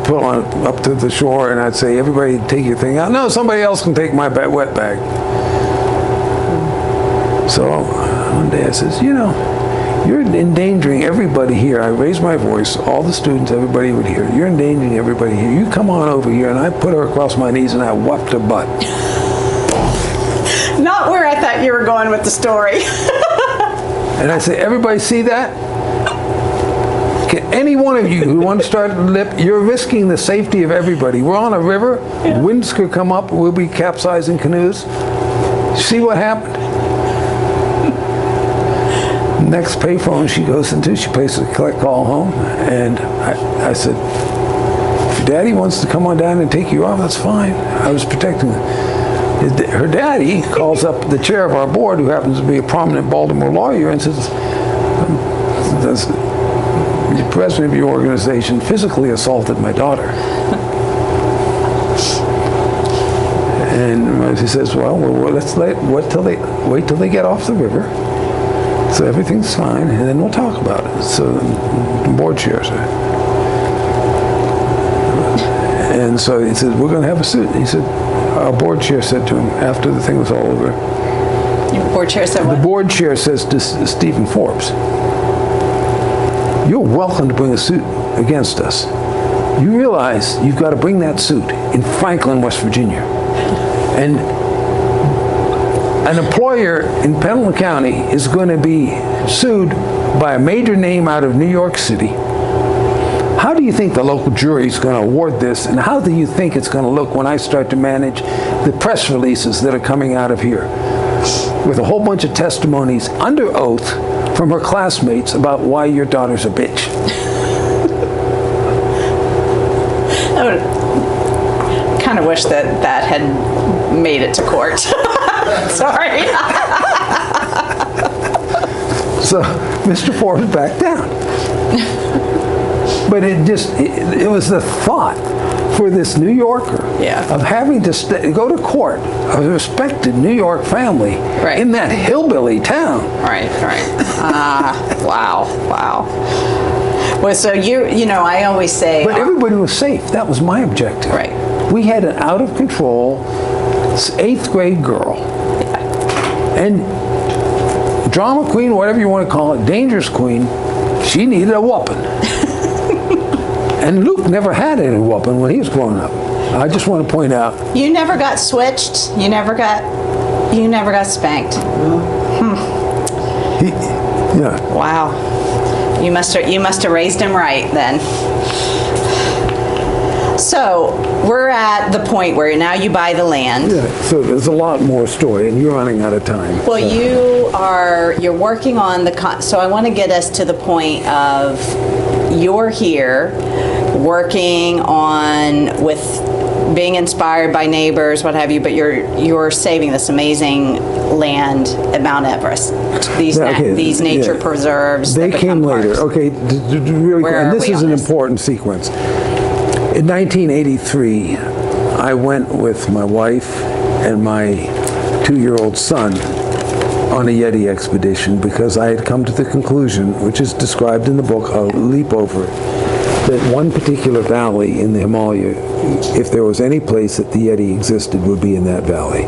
pull on up to the shore, and I'd say, "Everybody, take your thing out." "No, somebody else can take my wet bag." So one day I says, "You're endangering everybody here." I raised my voice, all the students, everybody would hear. "You're endangering everybody here. You come on over here." And I put her across my knees and I whopped her butt. Not where I thought you were going with the story. And I say, "Everybody see that? Can any one of you who want to start a lip, you're risking the safety of everybody. We're on a river, winds could come up, we'll be capsizing canoes. See what happened?" Next payphone she goes into, she places a collect call home, and I said, "If your daddy wants to come on down and take you off, that's fine." I was protecting them. Her daddy calls up the chair of our board, who happens to be a prominent Baltimore lawyer, and says, "The president of your organization physically assaulted my daughter." And he says, well, let's wait till they get off the river. So everything's fine, and then we'll talk about it. So the board chair said. And so he said, "We're going to have a suit." He said, our board chair said to him after the thing was all over. Your board chair said what? The board chair says to Stephen Forbes, "You're welcome to bring a suit against us. You realize you've got to bring that suit in Franklin, West Virginia. And an employer in Pendleton County is going to be sued by a major name out of New York City. How do you think the local jury is going to award this, and how do you think it's going to look when I start to manage the press releases that are coming out of here with a whole bunch of testimonies under oath from her classmates about why your daughter's a bitch. I would kind of wish that had made it to court. Sorry. So Mr. Forbes backed down. But it was the thought for this New Yorker of having to go to court, a respected New York family in that hillbilly town. Right. Wow. Well, so I always say... But everybody was safe. That was my objective. Right. We had an out-of-control 8th grade girl. And drama queen, whatever you want to call it, dangerous queen, she needed a whooping. And Luke never had any whooping when he was growing up. I just want to point out. You never got switched? You never got spanked? Yeah. Wow. You must have raised him right then. So we're at the point where now you buy the land. Yeah, so there's a lot more story, and you're running out of time. Well, so. You're working on so I want to get us to the point of you're here working on with being inspired by neighbors, what have you, but you're saving this amazing land at Mount Everest. These nature preserves. They came later. Parks. Okay, really quick. And this is an important sequence. In 1983, I went with my wife and my 2-year-old son on a Yeti expedition because I had come to the conclusion, which is described in the book, I'll leap over it, that one particular valley in the Himalaya, if there was any place that the Yeti existed, would be in that valley,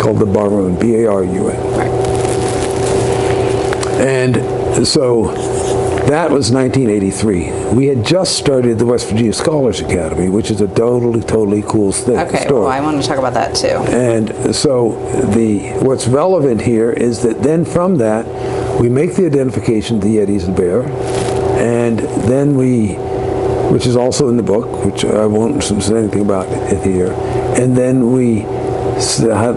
called the Barun, B-A-R-U-N. Right. And so that was 1983. We had just started the West Virginia Scholars Academy, which is a totally cool story. Okay, well, I want to talk about that too. And so what's relevant here is that then from that, we make the identification of the Yetis and bear, and then which is also in the book, which I won't say anything about it here, and then we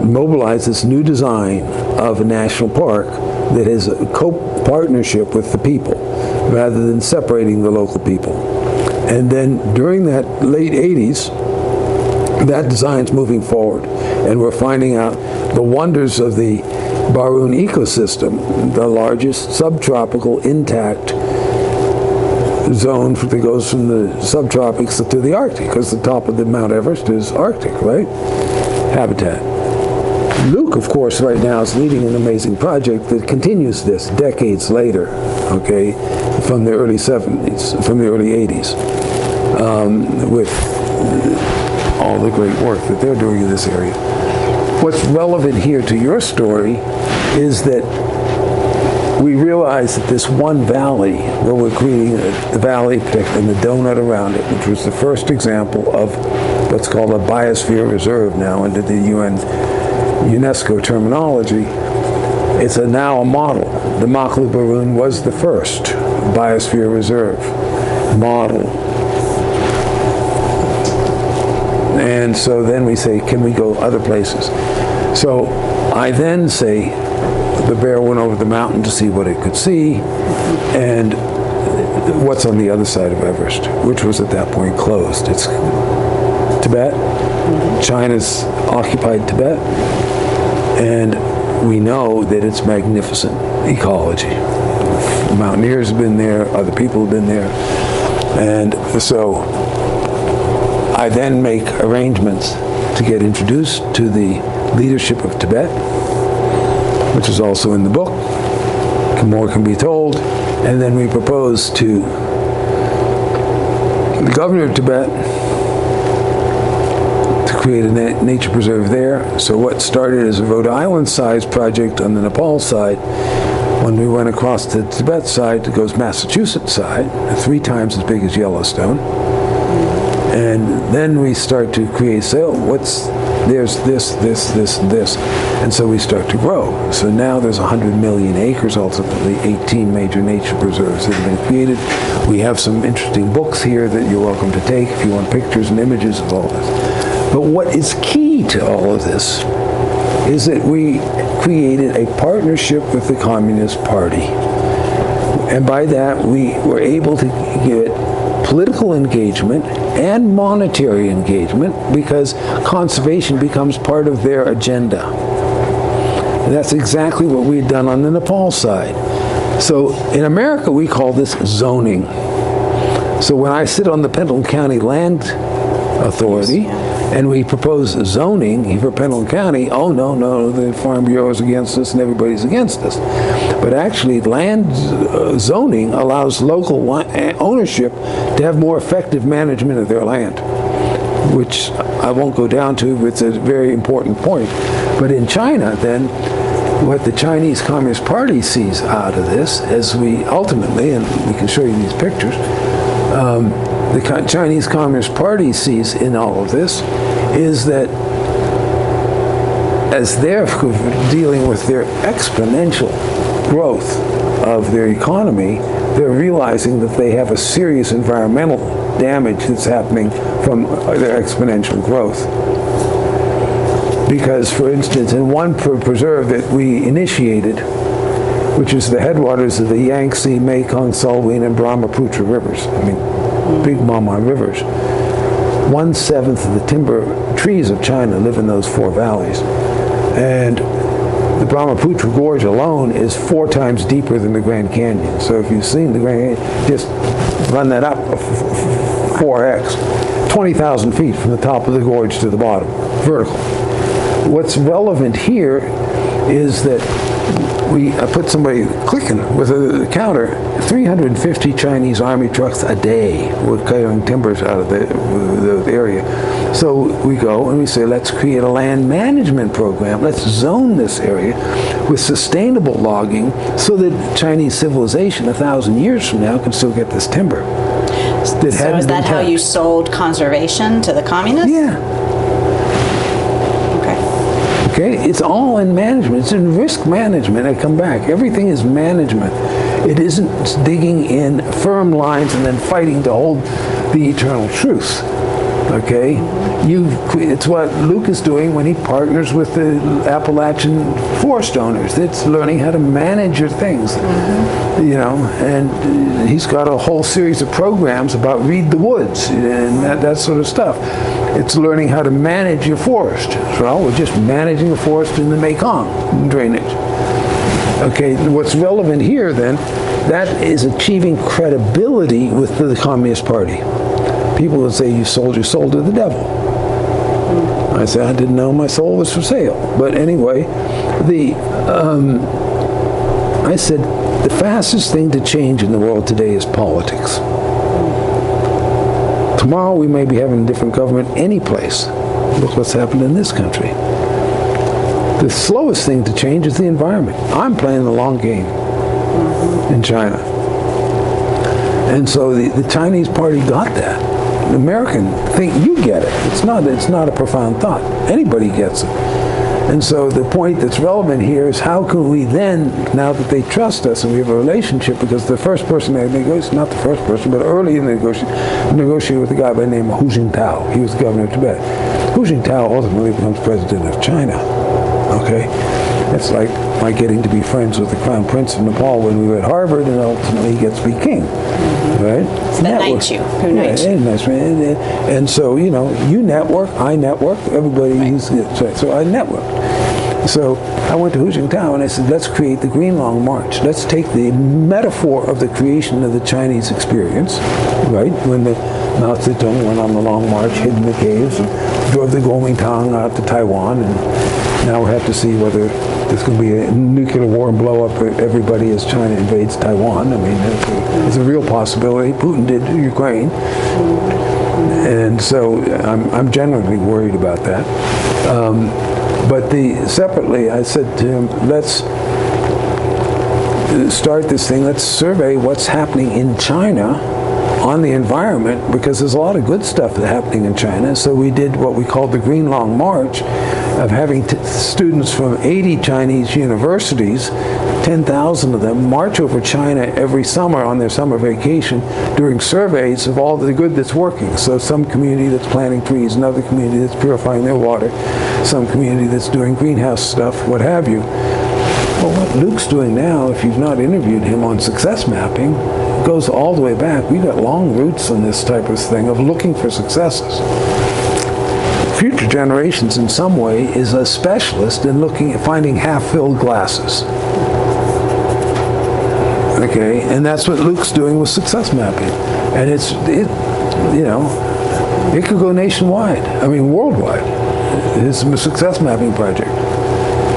mobilize this new design of a national park that has a co-partnership with the people, rather than separating the local people. And then during that late 80s, that design's moving forward, and we're finding out the wonders of the Barun ecosystem, the largest subtropical intact zone that goes from the subtropics to the Arctic, because the top of the Mount Everest is Arctic, right? Habitat. Luke, of course, right now is leading an amazing project that continues this decades later, okay, from the early 70s, from the early 80s, with all the great work that they're doing in this area. What's relevant here to your story is that we realize that this one valley, where we're creating the valley and the donut around it, which was the first example of what's called a biosphere reserve now under the UNESCO terminology, it's now a model. The Makhluk Barun was the first biosphere reserve model. And so then we say, can we go other places? So I then say, the bear went over the mountain to see what it could see, and what's on the other side of Everest, which was at that point closed. It's Tibet. China's occupied Tibet, and we know that it's magnificent ecology. Mountaineers have been there, other people have been there, and so I then make arrangements to get introduced to the leadership of Tibet, which is also in the book. More can be told. And then we propose to the governor of Tibet to create a nature preserve there. So what started as a Rhode Island-sized project on the Nepal side, when we went across to the Tibet side, it goes Massachusetts side, 3 times as big as Yellowstone. And then we start to create, there's this, and this. And so we start to grow. So now there's 100 million acres, ultimately 18 major nature preserves that have been created. We have some interesting books here that you're welcome to take if you want pictures and images of all this. But what is key to all of this is that we created a partnership with the Communist Party. And by that, we were able to get political engagement and monetary engagement because conservation becomes part of their agenda. And that's exactly what we've done on the Nepal side. So in America, we call this zoning. So when I sit on the Pendleton County Land Authority, and we propose zoning for Pendleton County, oh, no, the Farm Bureau is against us and everybody's against us. But actually, land zoning allows local ownership to have more effective management of their land, which I won't go down to, but it's a very important point. But in China, then, what the Chinese Communist Party sees out of this, as we ultimately, and we can show you these pictures, the Chinese Communist Party sees in all of this is that as they're dealing with their exponential growth of their economy, they're realizing that they have a serious environmental damage that's happening from their exponential growth. Because, for instance, in one preserve that we initiated, which is the headwaters of the Yangtze, Mekong, Salween, and Brahmaputra rivers, I mean, big mama rivers, 1/7 of the timber trees of China live in those 4 valleys. And the Brahmaputra Gorge alone is 4 times deeper than the Grand Canyon. So if you've seen the Grand Canyon, just run that up 4x, 20,000 feet from the top of the gorge to the bottom, vertical. What's relevant here is that I put somebody clicking with a counter, 350 Chinese army trucks a day were clearing timbers out of the area. So we go and we say, let's create a land management program. Let's zone this area with sustainable logging so that Chinese civilization 1,000 years from now can still get this timber. So is that how you sold conservation to the communists? Yeah. Okay, it's all in management. It's in risk management. I come back. Everything is management. It isn't digging in firm lines and then fighting to hold the eternal truth. Okay, it's what Luke is doing when he partners with the Appalachian forest owners. It's learning how to manage your things, you know. And he's got a whole series of programs about read the woods and that sort of stuff. It's learning how to manage your forest. So we're just managing the forest in the Mekong drainage. Okay, what's relevant here then, that is achieving credibility with the Communist Party. People would say, you sold your soul to the devil. I said, I didn't know my soul was for sale. But anyway, I said, the fastest thing to change in the world today is politics. Tomorrow we may be having a different government any place. Look what's happened in this country. The slowest thing to change is the environment. I'm playing the long game in China. And so the Chinese party got that. The American think you get it. It's not a profound thought. Anybody gets it. And so the point that's relevant here is how can we then, now that they trust us and we have a relationship, because the first person they negotiated, not the first person, but early in the negotiated with a guy by the name of Hu Jintao. He was the governor of Tibet. Hu Jintao ultimately becomes president of China. Okay? It's like my getting to be friends with the Crown Prince of Nepal when we were at Harvard, and ultimately he gets to be king. Right? So that knights you. Who knights you? Nice, and so, you know, you network, I network, everybody, right. So I networked. So I went to Hu Jintao and I said, let's create the Green Long March. Let's take the metaphor of the creation of the Chinese experience, right? When the Mao Zedong went on the Long March, hid in the caves, and drove the Kuomintang out to Taiwan, and now we have to see whether there's going to be a nuclear war and blow up everybody as China invades Taiwan. I mean, it's a real possibility. Putin did Ukraine. And so I'm generally worried about that. But separately, I said to him, let's start this thing. Let's survey what's happening in China on the environment, because there's a lot of good stuff happening in China. So we did what we called the Green Long March, of having students from 80 Chinese universities, 10,000 of them, march over China every summer on their summer vacation doing surveys of all the good that's working. So some community that's planting trees, another community that's purifying their water, some community that's doing greenhouse stuff, what have you. Well, what Luke's doing now, if you've not interviewed him on success mapping, goes all the way back. We've got long roots in this type of thing of looking for successes. Future Generations in some way is a specialist in looking at finding half-filled glasses. Okay, and that's what Luke's doing with success mapping. And it could go nationwide, I mean worldwide. It's a success mapping project.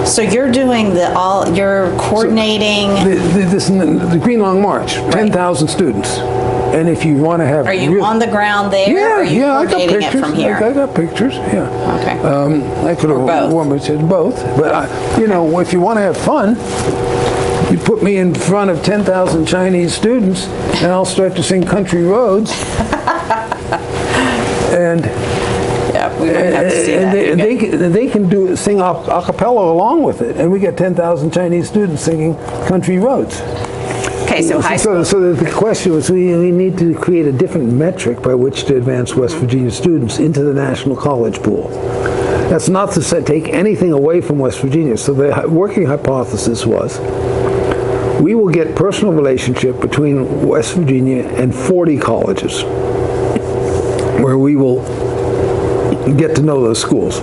So you're doing you're coordinating. The Green Long March, 10,000 students. And if you want to have... Are you on the ground there? Yeah, or are you I got coordinating pictures. it from here? I got pictures, yeah. Okay. I could have said both. But, if you want to have fun, you put me in front of 10,000 Chinese students, and I'll start to sing Country Roads. And... Yeah, we might have to see that. They can sing a cappella along with it, and we get 10,000 Chinese students singing Country Roads. Okay, so high school. So the question was, we need to create a different metric by which to advance West Virginia students into the national college pool. That's not to take anything away from West Virginia. So the working hypothesis was, we will get personal relationship between West Virginia and 40 colleges, where we will get to know those schools.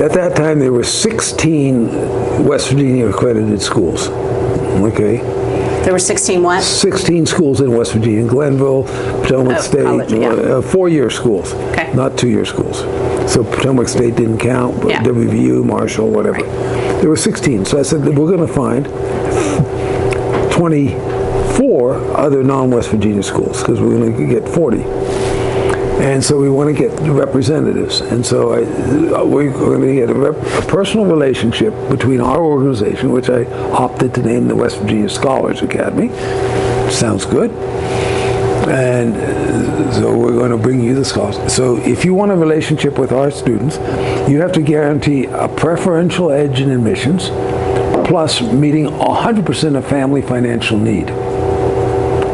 At that time, there were 16 West Virginia accredited schools. Okay. There were 16 what? 16 schools in West Virginia, Glenville, Potomac State, college, yeah. 4-year schools, okay. Not 2-year schools. So Potomac State didn't count, but yeah. WVU, Marshall, whatever. Right. There were 16. So I said that we're going to find 24 other non-West Virginia schools, because we're going to get 40. And so we want to get representatives. And so we're going to get a personal relationship between our organization, which I opted to name the West Virginia Scholars Academy. Sounds good. And so we're going to bring you the scholars. So if you want a relationship with our students, you have to guarantee a preferential edge in admissions, plus meeting 100% of family financial need.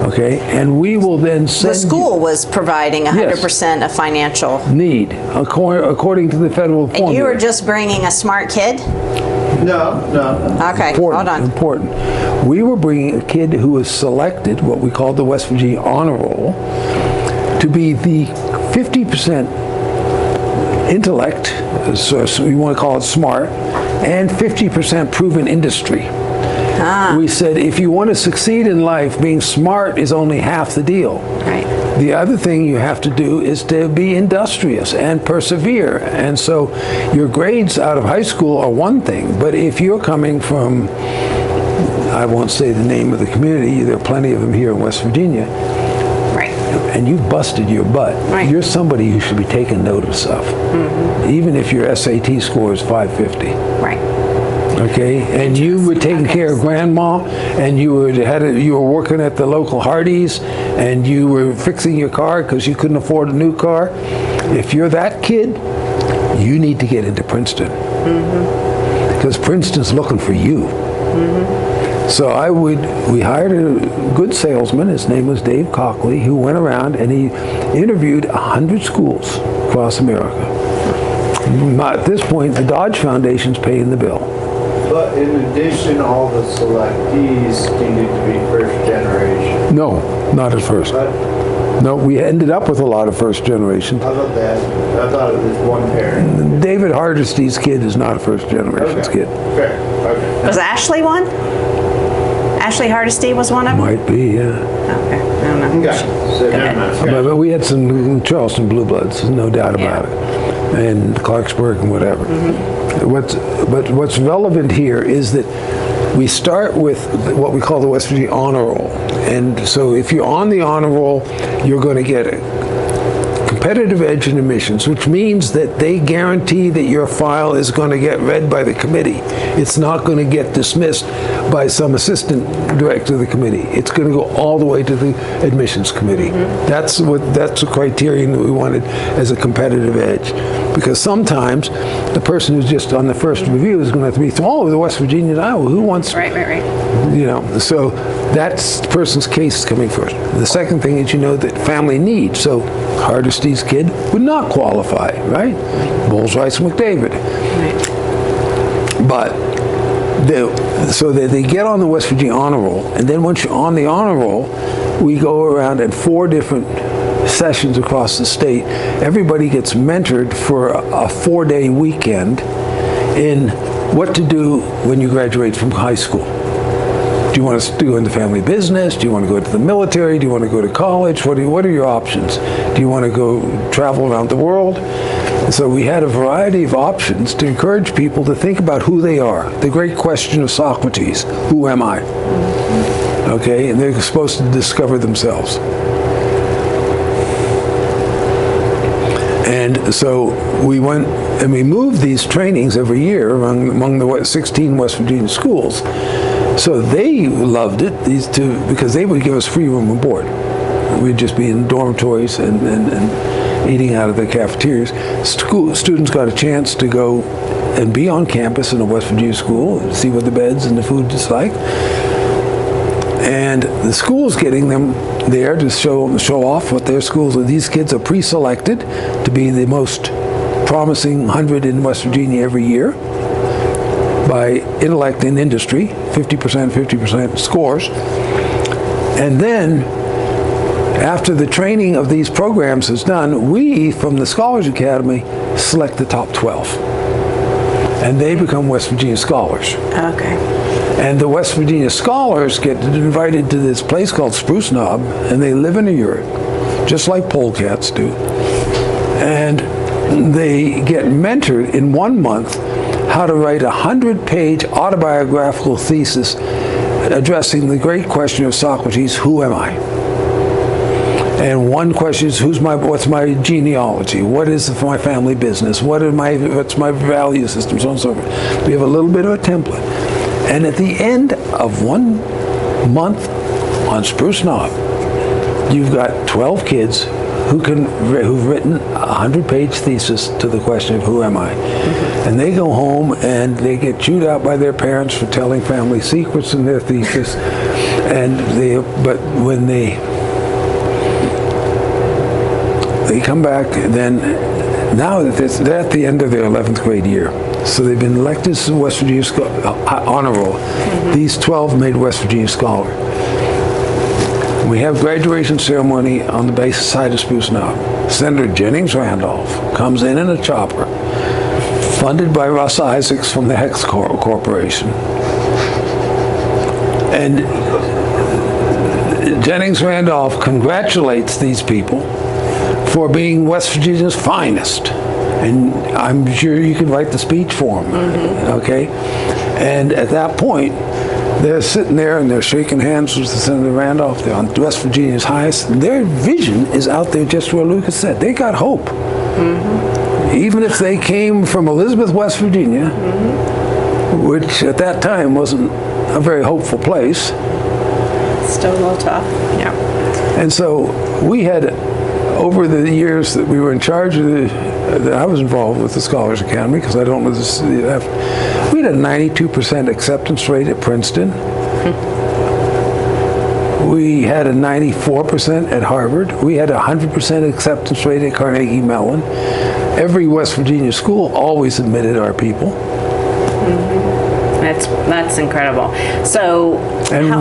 Okay, and we will then send the school was providing 100% of financial need according to the federal formula. And you were just bringing a smart kid? No. Okay, hold on. Important. We were bringing a kid who was selected, what we call the West Virginia Honor Roll, to be the 50% intellect, so we want to call it smart, and 50% proven industry. We said, if you want to succeed in life, being smart is only half the deal. Right. The other thing you have to do is to be industrious and persevere. And so your grades out of high school are one thing, but if you're coming from, I won't say the name of the community, there are plenty of them here in West Virginia, right, and you've busted your butt, right, you're somebody who should be taken notice of, even if your SAT score is 550. Right. Okay, and you were taking care of grandma, and you were working at the local Hardee's, and you were fixing your car because you couldn't afford a new car. If you're that kid, you need to get into Princeton, because Princeton's looking for you. So we hired a good salesman. His name was Dave Cockley, who went around and he interviewed 100 schools across America. At this point, the Dodge Foundation's paying the bill. But in addition, all the selectees needed to be first generation. No, not at first. But No, we ended up with a lot of first generation. how about that? I thought it was one parent. David Hardesty's kid is not a first generation's kid. Fair. Okay. Was Ashley one? Ashley Hardesty was one of them? Might be, yeah. Okay, I don't know. Okay. So never mind. Okay. But we had some Charleston Blue Bloods, no doubt about it, and Clarksburg and whatever. But what's relevant here is that we start with what we call the West Virginia Honor Roll. And so if you're on the Honor Roll, you're going to get competitive edge in admissions, which means that they guarantee that your file is going to get read by the committee. It's not going to get dismissed by some assistant director of the committee. It's going to go all the way to the admissions committee. That's the criterion that we wanted as a competitive edge. Because sometimes the person who's just on the first review is going to have to be all over the West Virginia and Iowa. Who wants? Right. So that's the person's case coming first. The second thing is that family needs. So Hardesty's kid would not qualify, right? Bowles, Rice, McDavid. Right. But so that they get on the West Virginia honor roll, and then once you're on the honor roll, we go around at 4 different sessions across the state. Everybody gets mentored for a 4-day weekend in what to do when you graduate from high school. Do you want to go into family business? Do you want to go to the military? Do you want to go to college? What are your options? Do you want to go travel around the world? And so we had a variety of options to encourage people to think about who they are. The great question of Socrates, who am I? Okay, and they're supposed to discover themselves. And so we went and we moved these trainings every year among the 16 West Virginia schools. So they loved it, these two, because they would give us free room and board. We'd just be in dormitories and eating out of the cafeterias. Students got a chance to go and be on campus in a West Virginia school, see what the beds and the food is like. And the school's getting them there to show off what their schools are. These kids are pre-selected to be the most promising 100 in West Virginia every year by intellect and industry, 50% scores. And then after the training of these programs is done, we from the Scholars Academy select the top 12. And they become West Virginia Scholars. Okay. And the West Virginia Scholars get invited to this place called Spruce Knob, and they live in a yurt, just like polecats do. And they get mentored in 1 month how to write a 100-page autobiographical thesis addressing the great question of Socrates, who am I? And one question is, what's my genealogy? What is my family business? What's my value system? So on and so forth. We have a little bit of a template. And at the end of 1 month on Spruce Knob, you've got 12 kids who've written a 100-page thesis to the question of who am I? And they go home and they get chewed out by their parents for telling family secrets in their thesis. But when they come back, then now they're at the end of their 11th grade year. So they've been elected to the West Virginia honor roll. These 12 made West Virginia Scholar. We have graduation ceremony on the base side of Spruce Knob. Senator Jennings Randolph comes in a chopper, funded by Russ Isaacs from the Hex Corporation. And Jennings Randolph congratulates these people for being West Virginia's finest. And I'm sure you can write the speech for them, okay? And at that point, they're sitting there and they're shaking hands with Senator Randolph. They're on West Virginia's highest. And their vision is out there just where Lucas said. They got hope. Even if they came from Elizabeth, West Virginia, which at that time wasn't a very hopeful place. Still a little tough, yeah. And so we had, over the years that we were in charge of I was involved with the Scholars Academy, because I don't know this, we had a 92% acceptance rate at Princeton. We had a 94% at Harvard. We had a 100% acceptance rate at Carnegie Mellon. Every West Virginia school always admitted our people. That's incredible. So,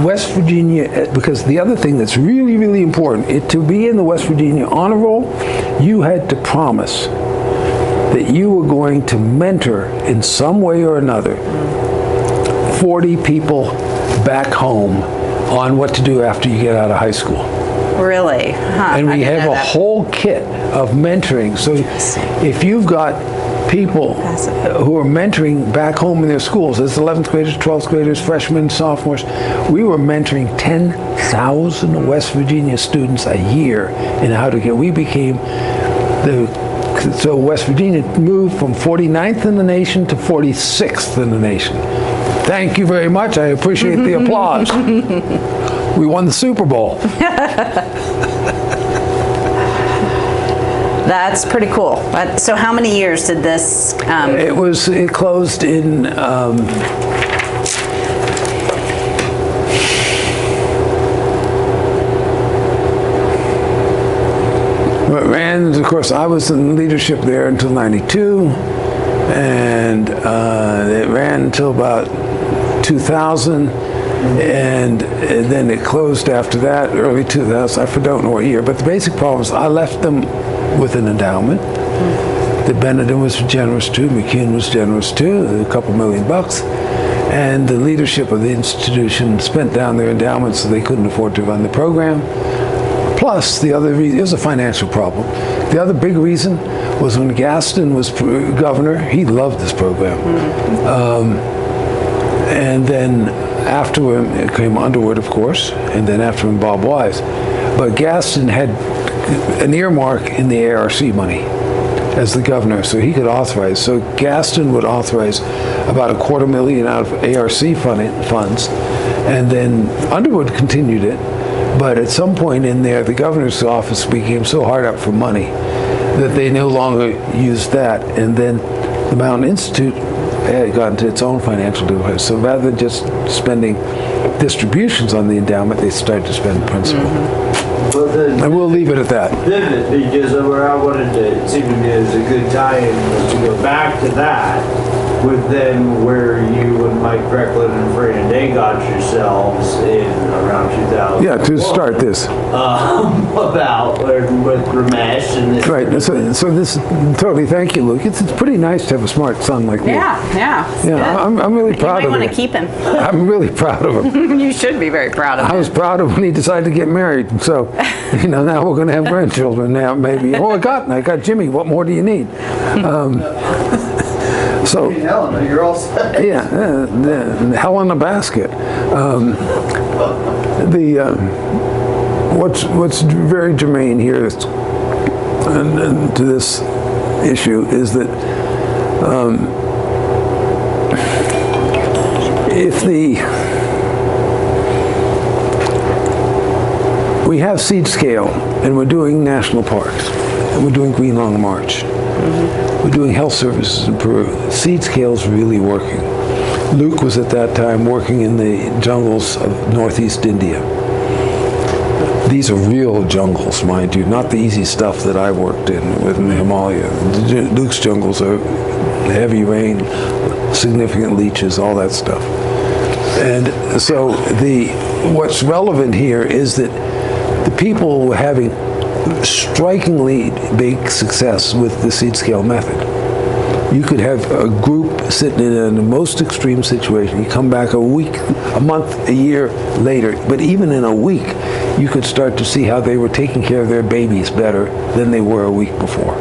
West Virginia, because the other thing that's really, really important, to be in the West Virginia honor roll, you had to promise that you were going to mentor in some way or another 40 people back home on what to do after you get out of high school. Really? And we have a whole kit of mentoring. So if you've got people who are mentoring back home in their schools, as 11th graders, 12th graders, freshmen, sophomores, we were mentoring 10,000 West Virginia students a year in how to get, we became So West Virginia moved from 49th in the nation to 46th in the nation. Thank you very much. I appreciate the applause. We won the Super Bowl. That's pretty cool. So how many years did this? It closed in. Of course, I was in leadership there until '92, and it ran until about 2000, and then it closed after that, early 2000. I don't know what year, but the basic problem is I left them with an endowment that Benetton was generous to, McCune was generous to, a couple $1 million, and the leadership of the institution spent down their endowment so they couldn't afford to run the program. Plus, the other reason, it was a financial problem. The other big reason was when Gaston was governor, he loved this program. And then after him, it came Underwood, of course, and then after him, Bob Wise. But Gaston had an earmark in the ARC money as the governor, so he could authorize. So Gaston would authorize about $250,000 out of ARC funds, and then Underwood continued it. But at some point in there, the governor's office became so hard up for money that they no longer used that. And then the Mountain Institute had gotten to its own financial difficulties. So rather than just spending distributions on the endowment, they started to spend principal. And we'll leave it at that. Because where I wanted to, it seemed to me as a good tie-in was to go back to that, with then where you and Mike Brecklin and Fran Day got yourselves in around 2000. Yeah, to start this. About with Ramesh and this. Right. So this totally. Thank you, Luke. It's pretty nice to have a smart son like me. Yeah. I'm really proud you of might him. want to keep him. I'm really proud of him. You should be very proud of him. I was proud of when he decided to get married. So, now we're going to have grandchildren. Now maybe. Oh, I got Jimmy. What more do you need? So, Helen, you're all set. Yeah, the hell in a basket. What's very germane here is, and to this issue is that we have seed scale and we're doing national parks and we're doing Green Long March. We're doing health services in Peru. Seed scale is really working. Luke was at that time working in the jungles of northeast India. These are real jungles, mind you, not the easy stuff that I worked in the Himalaya. Luke's jungles are heavy rain, significant leeches, all that stuff. And so what's relevant here is that the people were having strikingly big success with the seed scale method. You could have a group sitting in the most extreme situation. You come back a week, a month, a year later, but even in a week, you could start to see how they were taking care of their babies better than they were a week before.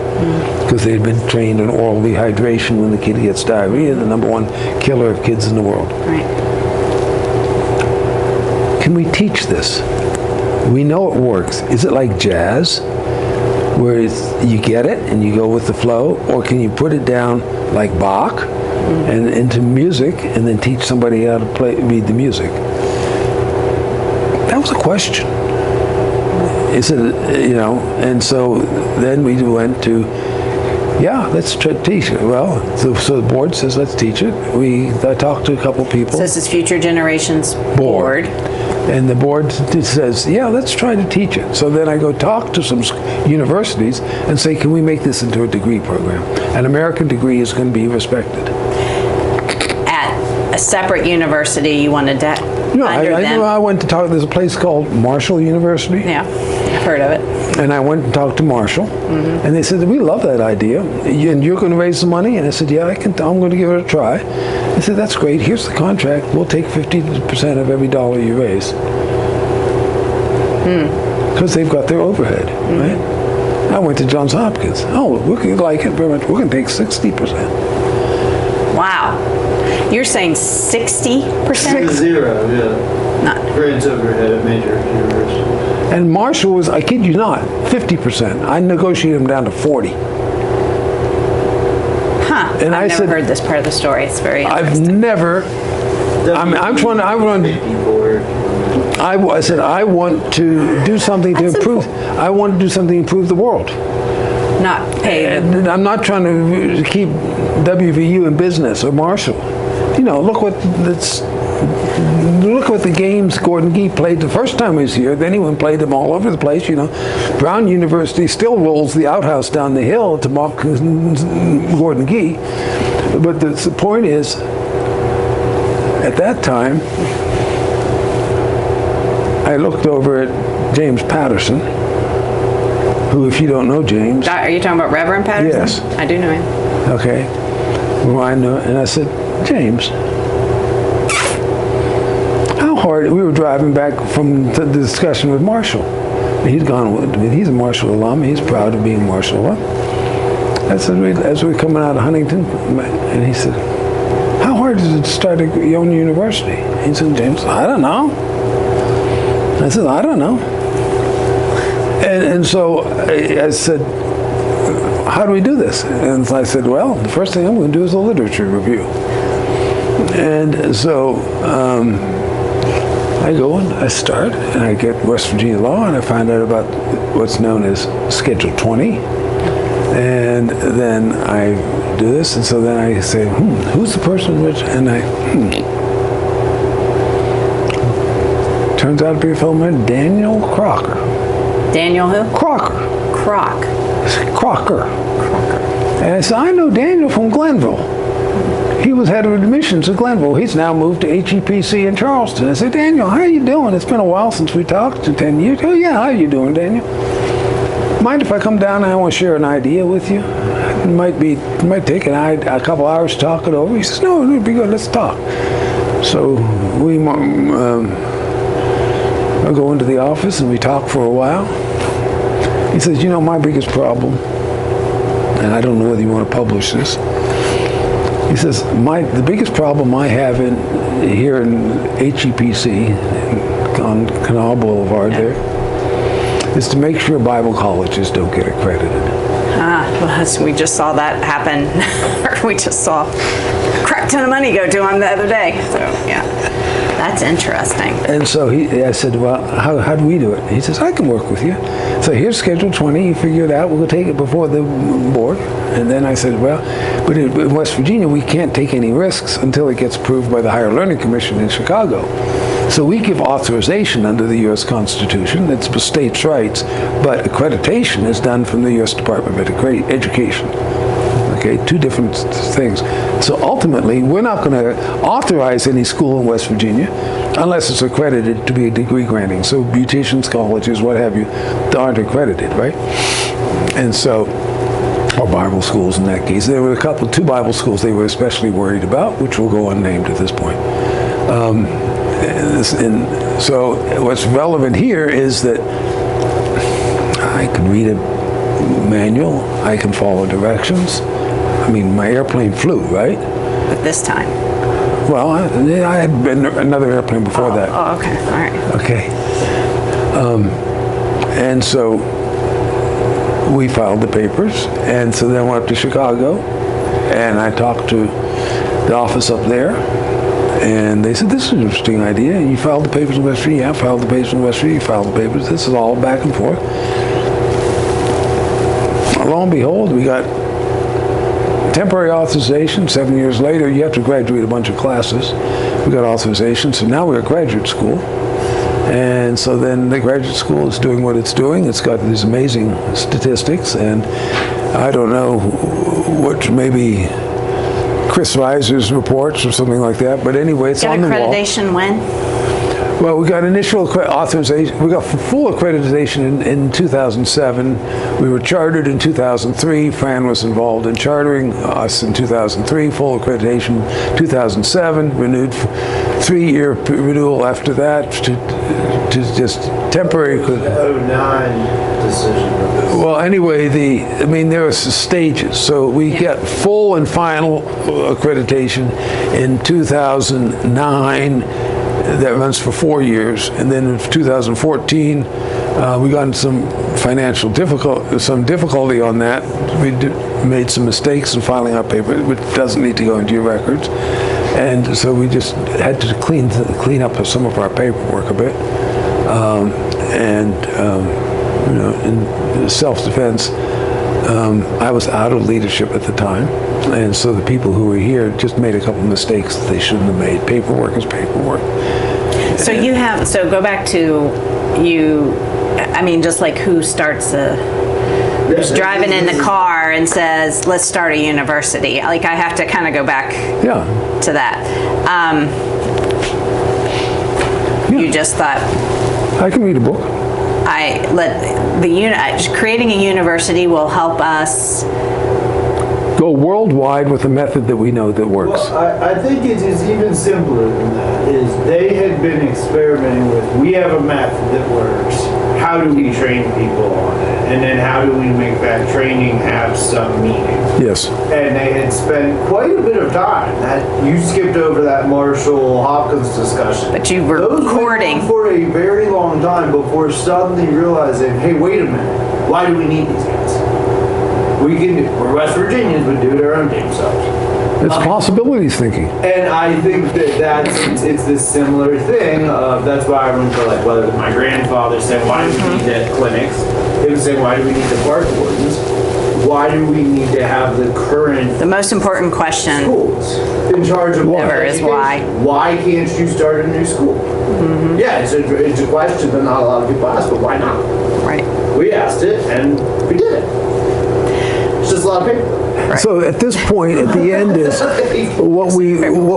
Because they had been trained in oral dehydration when the kid gets diarrhea, the #1 killer of kids in the world. Right. Can we teach this? We know it works. Is it like jazz, where you get it and you go with the flow, or can you put it down like Bach and into music and then teach somebody how to read the music? That was a question. Is it, and so then we went to, let's teach it. Well, so the board says, let's teach it. I talked to a couple people. So this is Future Generations Board. And the board says, let's try to teach it. So then I go talk to some universities and say, can we make this into a degree program? An American degree is going to be respected. At a separate university, you wanted to I went to talk, there's a place called Marshall University. Yeah, I've heard of it. And I went and talked to Marshall, and they said, we love that idea, and you're going to raise the money? And I said, I'm going to give it a try. They said, that's great, here's the contract, we'll take 50% of every dollar you raise. Because they've got their overhead, right? I went to Johns Hopkins. Oh, we like it very much, we're going to take 60%. Wow. You're saying 60%? Zero, yeah. Not. Grades overhead at major universities. And Marshall was, I kid you not, 50%. I negotiated him down to 40. Huh. And I've I never said- heard this part of the story. It's very I've interesting. never, I'm trying to, I said, I want to do something to That's improve, I want to do something to improve the world. Not paid. And I'm not trying to keep WVU in business or Marshall. You know, look what the games Gordon Gee played the first time he was here. Then he went and played them all over the place, you know. Brown University still rolls the outhouse down the hill to mock Gordon Gee. But the point is, at that time, I looked over at James Patterson, who, if you don't know James, Are you talking about Reverend Patterson? Yes. I do know him. okay, well, I know, and I said, James, how hard, we were driving back from the discussion with Marshall. He'd gone with, he's a Marshall alum, he's proud of being a Marshall alum. I said, as we were coming out of Huntington, and he said, how hard is it to start a young university? He said, James, I don't know. I said, I don't know. And so I said, how do we do this? And so I said, well, the first thing I'm going to do is a literature review. And so I go and I start, and I get West Virginia law, and I find out about what's known as Schedule 20. And then I do this, and so then I say, who's the person which, and I, turns out to be a fellow named Daniel Crocker. Daniel who? Crocker. Crocker. And I said, I know Daniel from Glenville. He was head of admissions at Glenville. He's now moved to HEPC in Charleston. I said, Daniel, how are you doing? It's been a while since we talked, 10 years. Oh, yeah, how are you doing, Daniel? Mind if I come down and I want to share an idea with you? It might take a couple hours to talk it over. He says, no, it'd be good, let's talk. So we I go into the office and we talk for a while. He says, you know, my biggest problem, and I don't know whether you want to publish this, he says, the biggest problem I have here in HEPC, on Canal Boulevard there, is to make sure Bible colleges don't get accredited. Well, we just saw that happen. We just saw a crap ton of money go to him the other day. So, yeah. That's interesting. And so I said, well, how do we do it? He says, I can work with you. So here's Schedule 20. You figure it out. We'll take it before the board. And then I said, well, but in West Virginia, we can't take any risks until it gets approved by the Higher Learning Commission in Chicago. So we give authorization under the U.S. Constitution. It's the state's rights. But accreditation is done from the U.S. Department of Education. Okay, two different things. So ultimately, we're not going to authorize any school in West Virginia unless it's accredited to be a degree granting. So beauticians, colleges, what have you, aren't accredited, right? And so, or Bible schools in that case. There were two Bible schools they were especially worried about, which will go unnamed at this point. And so what's relevant here is that I can read a manual, I can follow directions. I mean, my airplane flew, right? But this time. Well, I had been another airplane before that. Oh, okay. All right. Okay. And so we filed the papers, and so then I went up to Chicago, and I talked to the office up there, and they said, this is an interesting idea. You filed the papers in West Virginia? Yeah, I filed the papers in West Virginia. You filed the papers. This is all back and forth. Lo and behold, we got temporary authorization. 7 years later, you have to graduate a bunch of classes. We got authorization, so now we're at graduate school. And so then the graduate school is doing what it's doing. It's got these amazing statistics, and I don't know what, maybe Chris Reiser's reports or something like that, but anyway, it's on the wall. Accreditation when? Well, we got initial authorization. We got full accreditation in 2007. We were chartered in 2003. Fran was involved in chartering us in 2003. Full accreditation 2007. Renewed 3-year renewal after that to just temporary. '09 decision. Well, anyway, there are stages. So we get full and final accreditation in 2009. That runs for 4 years, and then in 2014, we got into some financial difficulty on that. We made some mistakes in filing our paper, which doesn't need to go into your records, and so we just had to clean up some of our paperwork a bit, in self-defense. I was out of leadership at the time, and so the people who were here just made a couple of mistakes that they shouldn't have made. Paperwork is paperwork. So go back to you, I mean, just like who starts who's driving in the car and says, let's start a university. Like, I have to kind of go back to that. You just thought, I can read a book. Creating a university will help us go worldwide with a method that we know that works. Well, I think it is even simpler than that. Is they had been experimenting with, we have a method that works. How do we train people on it? And then how do we make that training have some meaning? Yes. And they had spent quite a bit of time. That you skipped over that Marshall Hopkins discussion. But you were recording for a very long time before suddenly realizing, hey, wait a minute, why do we need these guys? We're West Virginians, would do it our own damn selves. It's possibilities thinking. And I think it's this similar thing of, that's why I remember, like, whether my grandfather said, why do we need the clinics? He was saying, why do we need the park wardens? Why do we need to have the current the most important question schools in charge of ever is why. Why can't you start a new school? Yeah, it's a question that not a lot of people ask, but why not? Right. We asked it and we did it. It's just a lot of paper. Right. So at this point, at the end is what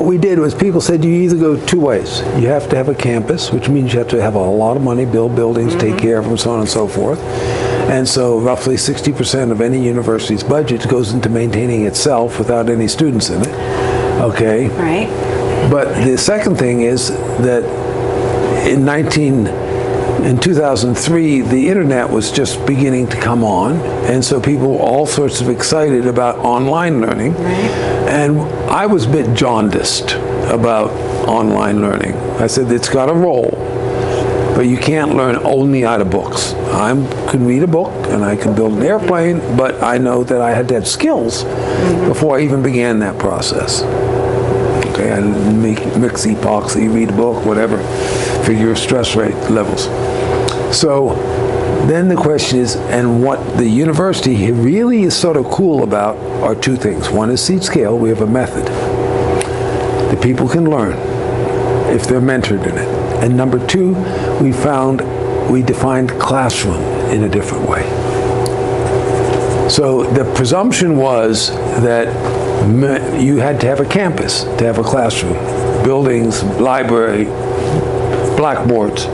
we did was people said you either go two ways. You have to have a campus, which means you have to have a lot of money, build buildings, take care of them, so on and so forth. And so roughly 60% of any university's budget goes into maintaining itself without any students in it. Okay? Right. But the second thing is that in 2003, the internet was just beginning to come on, and so people were all sorts of excited about online learning. Right. And I was a bit jaundiced about online learning. I said, it's got a role, but you can't learn only out of books. I can read a book, and I can build an airplane, but I know that I had to have skills before I even began that process. Okay, I didn't mix epoxy, read a book, whatever, figure stress rate levels. So then the question is, and what the university really is sort of cool about are two things. One is seat scale. We have a method that people can learn if they're mentored in it. And number two, we defined classroom in a different way. So the presumption was that you had to have a campus to have a classroom, buildings, library, blackboards.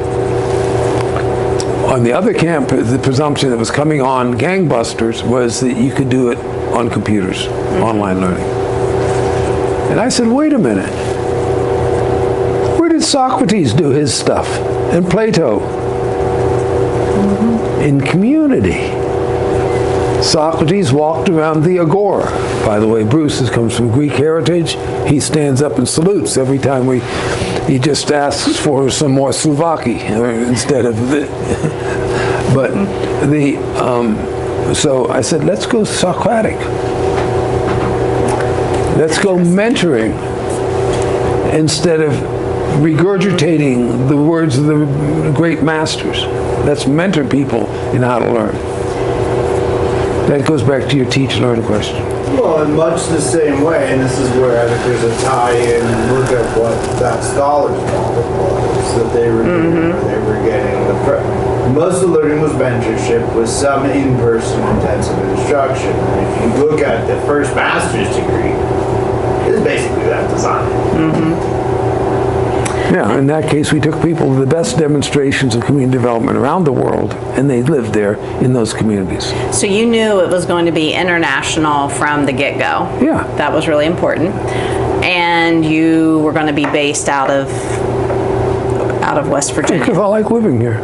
On the other campus, the presumption that was coming on gangbusters was that you could do it on computers, online learning. And I said, wait a minute. Where did Socrates do his stuff? And Plato? In community. Socrates walked around the agora. By the way, Bruce comes from Greek heritage. He stands up and salutes every time he just asks for some more souvlaki instead of the. But so I said, let's go Socratic. Let's go mentoring instead of regurgitating the words of the great masters. Let's mentor people in how to learn. That goes back to your teach-learn question. Well, in much the same way, and this is where I think there's a tie-in and look at what that scholars model was that they were doing, where they were getting most of the learning was mentorship with some in-person intensive instruction. And if you look at the first master's degree, it's basically that design. Yeah, in that case, we took people to the best demonstrations of community development around the world, and they lived there in those communities. So you knew it was going to be international from the get-go. Yeah. That was really important. And you were going to be based out of out of West Because Virginia? I like living here.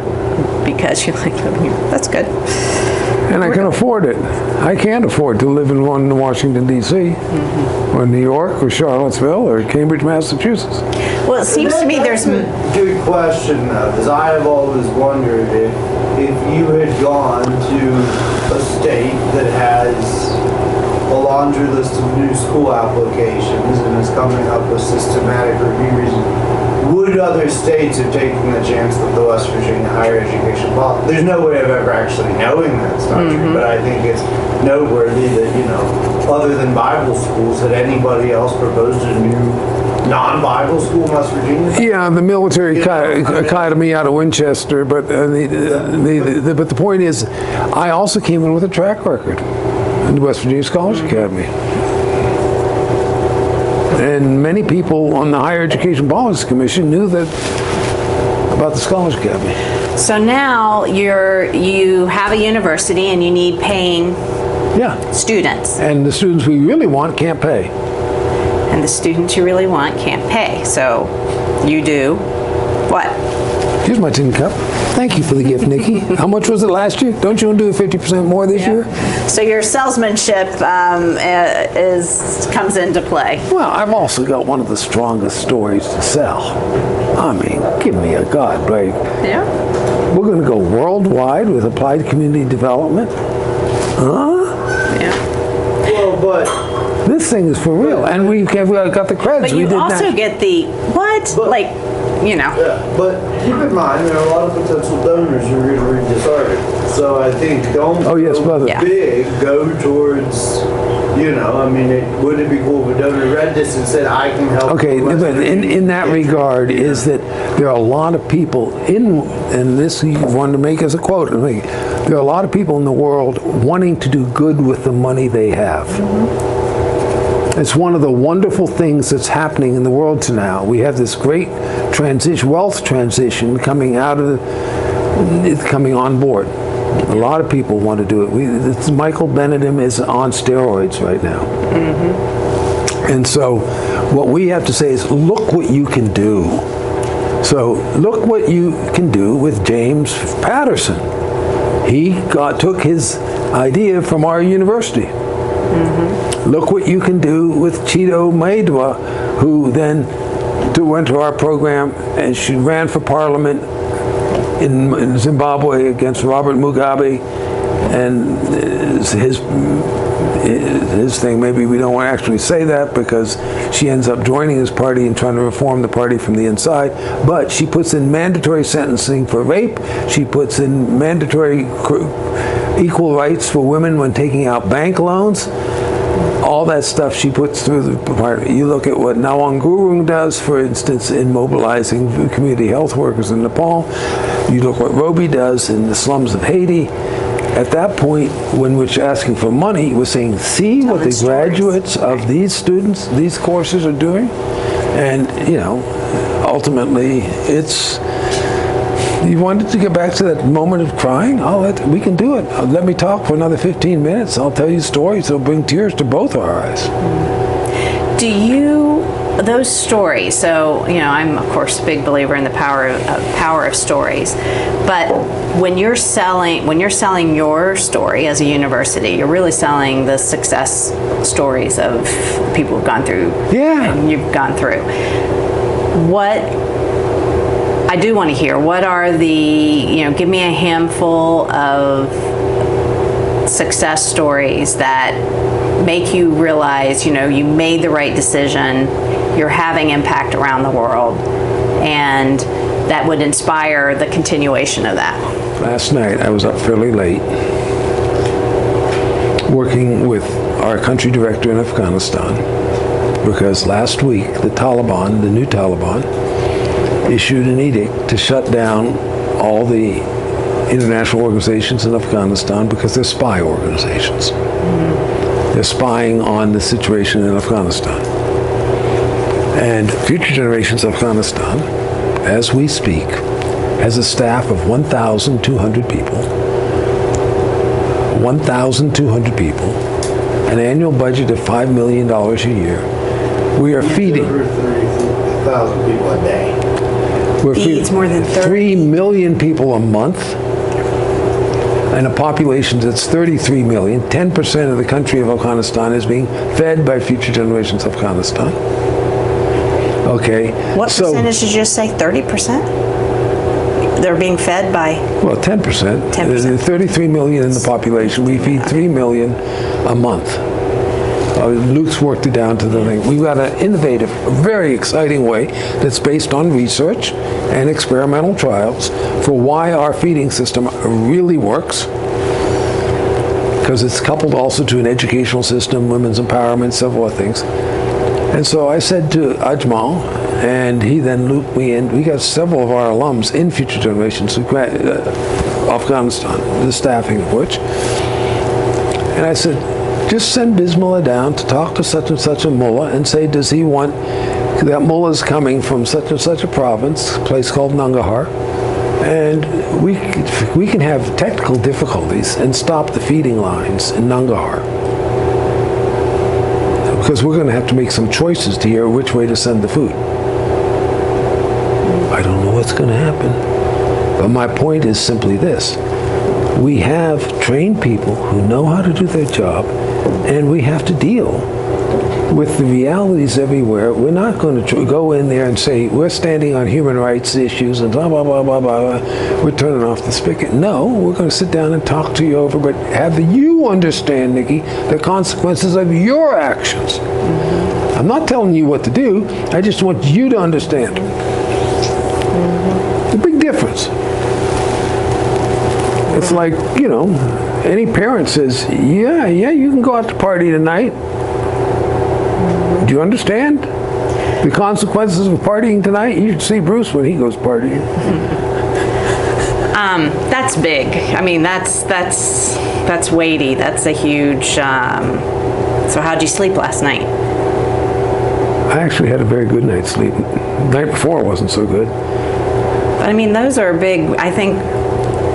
Because you like living here. That's good. And I can afford it. I can't afford to live in Washington, D.C., or New York, or Charlottesville, or Cambridge, Massachusetts. Well, it seems to me there's... That's a good question, though, because I have always wondered if you had gone to a state that has a laundry list of new school applications and is coming up with systematic reviews, would other states have taken the chance that the West Virginia higher education policy? There's no way of ever actually knowing that's not true, but I think it's noteworthy that, other than Bible schools, had anybody else proposed a new non-Bible school in West Virginia? Yeah, the military academy out of Winchester, but but the point is, I also came in with a track record in the West Virginia College Academy. And many people on the Higher Education Policy Commission knew that about the Scholars Academy. So now you have a university and you need paying students. And the students we really want can't pay. And the students you really want can't pay. So you do what? Here's my tin cup. Thank you for the gift, Nikki. How much was it last year? Don't you want to do 50% more this year? So your salesmanship comes into play. Well, I've also got one of the strongest stories to sell. I mean, give me a God break. Yeah. We're going to go worldwide with applied community development. Huh? Yeah. Well, but This thing is for real, and we got the creds. But you also get the what? Yeah, but keep in mind there are a lot of potential donors who are going to read this article. So I think don't Oh, yes, brother. go big, go towards, wouldn't it be cool if a donor read this and said, I can help? Okay, but in that regard is that there are a lot of people and this you wanted to make as a quote, there are a lot of people in the world wanting to do good with the money they have. It's one of the wonderful things that's happening in the world now. We have this great wealth transition coming on board. A lot of people want to do it. Michael Benedum is on steroids right now. And so what we have to say is, look what you can do. So look what you can do with James Patterson. He took his idea from our university. Look what you can do with Chito Maidwa, who then went to our program, and she ran for parliament in Zimbabwe against Robert Mugabe, and his thing, maybe we don't want to actually say that because she ends up joining his party and trying to reform the party from the inside, but she puts in mandatory sentencing for rape, she puts in mandatory equal rights for women when taking out bank loans. All that stuff she puts through the party. You look at what Nawang Gurung does, for instance, in mobilizing community health workers in Nepal. You look what Roby does in the slums of Haiti. At that point, when we're asking for money, we're saying, see what the graduates of these students, these courses are doing? And, ultimately, you wanted to get back to that moment of crying? We can do it. Let me talk for another 15 minutes. I'll tell you stories that'll bring tears to both our eyes. Those stories, so, I'm, of course, a big believer in the power of stories. But when you're selling your story as a university, you're really selling the success stories of people who've gone through. Yeah. And you've gone through. I do want to hear, what are give me a handful of success stories that make you realize, you made the right decision, you're having impact around the world, and that would inspire the continuation of that. Last night, I was up fairly late working with our country director in Afghanistan because last week, the new Taliban, issued an edict to shut down all the international organizations in Afghanistan because they're spy organizations. They're spying on the situation in Afghanistan. And Future Generations Afghanistan, as we speak, has a staff of 1,200 people. 1,200 people, an annual budget of $5 million a year. We are feeding 30,000 people a day. feeds more than 3 million people a month, and a population that's 33 million, 10% of the country of Afghanistan is being fed by future generations of Afghanistan. Okay. What so, percentage did you just say? 30%? They're being fed by? Well, 10%. 10%. There's 33 million in the population. We feed 3 million a month. Luke's worked it down to the thing. We've got an innovative, very exciting way that's based on research and experimental trials for why our feeding system really works. Because it's coupled also to an educational system, women's empowerment, several other things. And so I said to Ajmal, and he then looped me in. We got several of our alums in Future Generations, Afghanistan, the staffing of which. And I said, just send Bismillah down to talk to such and such a mullah and say, does he want, that mullah is coming from such and such a province, a place called Nangarhar, and we can have technical difficulties and stop the feeding lines in Nangarhar. Because we're going to have to make some choices to hear which way to send the food. I don't know what's going to happen. But my point is simply this. We have trained people who know how to do their job, and we have to deal with the realities everywhere. We're not going to go in there and say, we're standing on human rights issues and blah, blah, blah, blah, blah. We're turning off the spigot. No, we're going to sit down and talk to you over, but have you understand, Nikki, the consequences of your actions. I'm not telling you what to do. I just want you to understand. It's a big difference. It's like, you know, any parent says, yeah, you can go out to party tonight. Do you understand the consequences of partying tonight? You should see Bruce when he goes partying. That's big. I mean, that's weighty. That's a huge. So how'd you sleep last night? I actually had a very good night's sleep. The night before wasn't so good. But I mean, those are big. I think.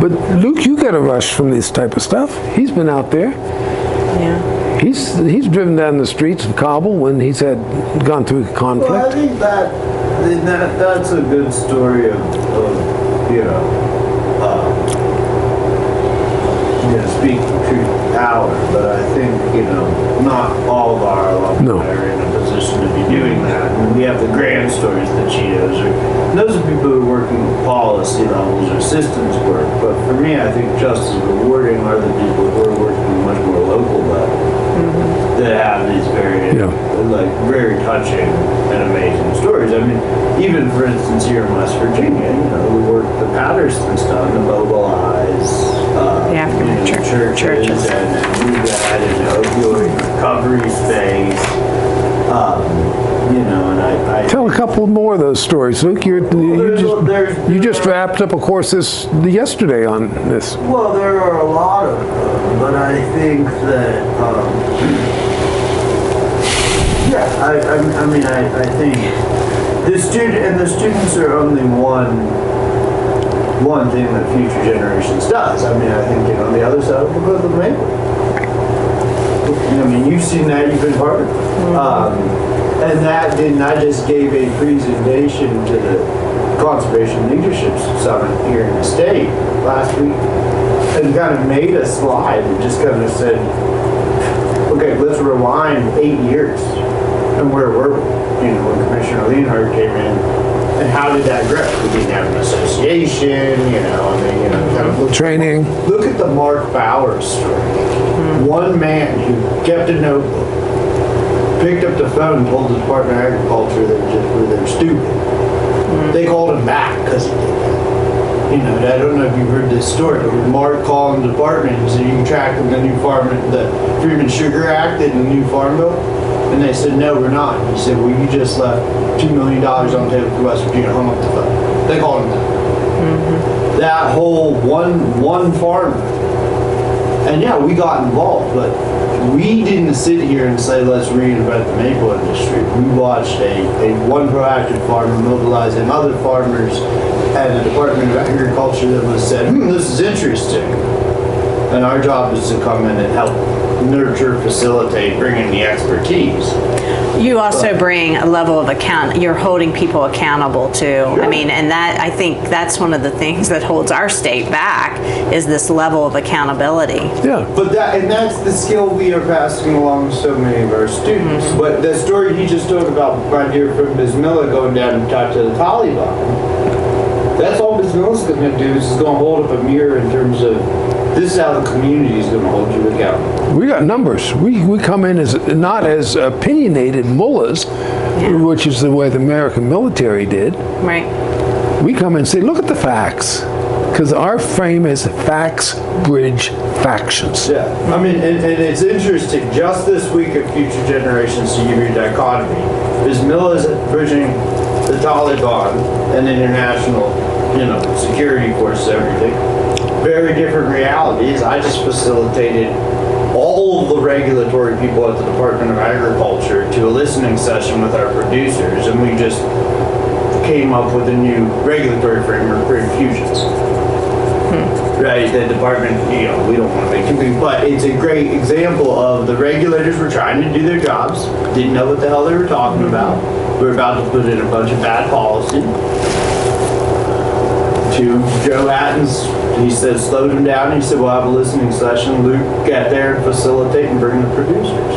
But Luke, you get a rush from this type of stuff. He's been out there. Yeah. He's driven down the streets of Kabul when he's gone through conflict. Well, I think that's a good story of speaking truth to power. But I think not all of our alumni are in a position to be doing that. I mean, we have the grand stories, the Cheetos, those are people who are working policy levels or systems work. But for me, I think just as rewarding are the people who are working much more local level. That have these very touching and amazing stories. I mean, even for instance here in West Virginia, we work the Patterson's done to mobilize churches and do that in the opioid recovery space. And I tell a couple more of those stories, Luke. You just wrapped up a course yesterday on this. Well, there are a lot of them, but I think that I think the students are only one thing that Future Generations does. I mean, I think on the other side we'll go to the maple. You've seen that, you've been part of it. And I just gave a presentation to the Conservation Leadership Summit here in the state last week and kind of made a slide and just kind of said, okay, let's rewind 8 years. And where were we? When Commissioner Leonhardt came in, and how did that grow? We didn't have an association, kind of training. Look at the Mark Bowers story. One man who kept a notebook, picked up the phone and told the Department of Agriculture that they were stupid. They called him back because he did that. I don't know if you've heard this story, but Mark called the department and said, you can track the new the Freeman Sugar Act and the new Farm Bill. And they said, no, we're not. He said, well, you just left $2 million on the table for West Virginia, hung up the phone. They called him back. That whole one farmer. And we got involved, but we didn't sit here and say, let's reinvent the maple industry. We watched a one proactive farmer mobilizing other farmers and the Department of Agriculture that was said, this is interesting. And our job is to come in and help nurture, facilitate, bring in the expertise. You also bring a level of you're holding people accountable too. I mean, and that, I think that's one of the things that holds our state back is this level of accountability. Yeah. But that's the skill we are passing along to so many of our students. But the story he just told about my dear friend Bismillah going down and talk to the Taliban, that's all Bismillah's going to do is going to hold up a mirror in terms of this is how the community is going to hold you accountable. We got numbers. We come in as not as opinionated mullahs, which is the way the American military did. Right. We come in and say, look at the facts. Because our frame is facts bridge factions. Yeah, I mean, and it's interesting. Just this week at Future Generations, to give you a dichotomy, Bismillah is bridging the Taliban and international, security forces, everything. Very different realities. I just facilitated all of the regulatory people at the Department of Agriculture to a listening session with our producers, and we just came up with a new regulatory framework for infusions. Right, the department, we don't want to make too big, but it's a great example of the regulators were trying to do their jobs, didn't know what the hell they were talking about. We were about to put in a bunch of bad policy. To Joe Hatton's, he said, slow them down. He said, we'll have a listening session. Luke, get there and facilitate and bring the producers.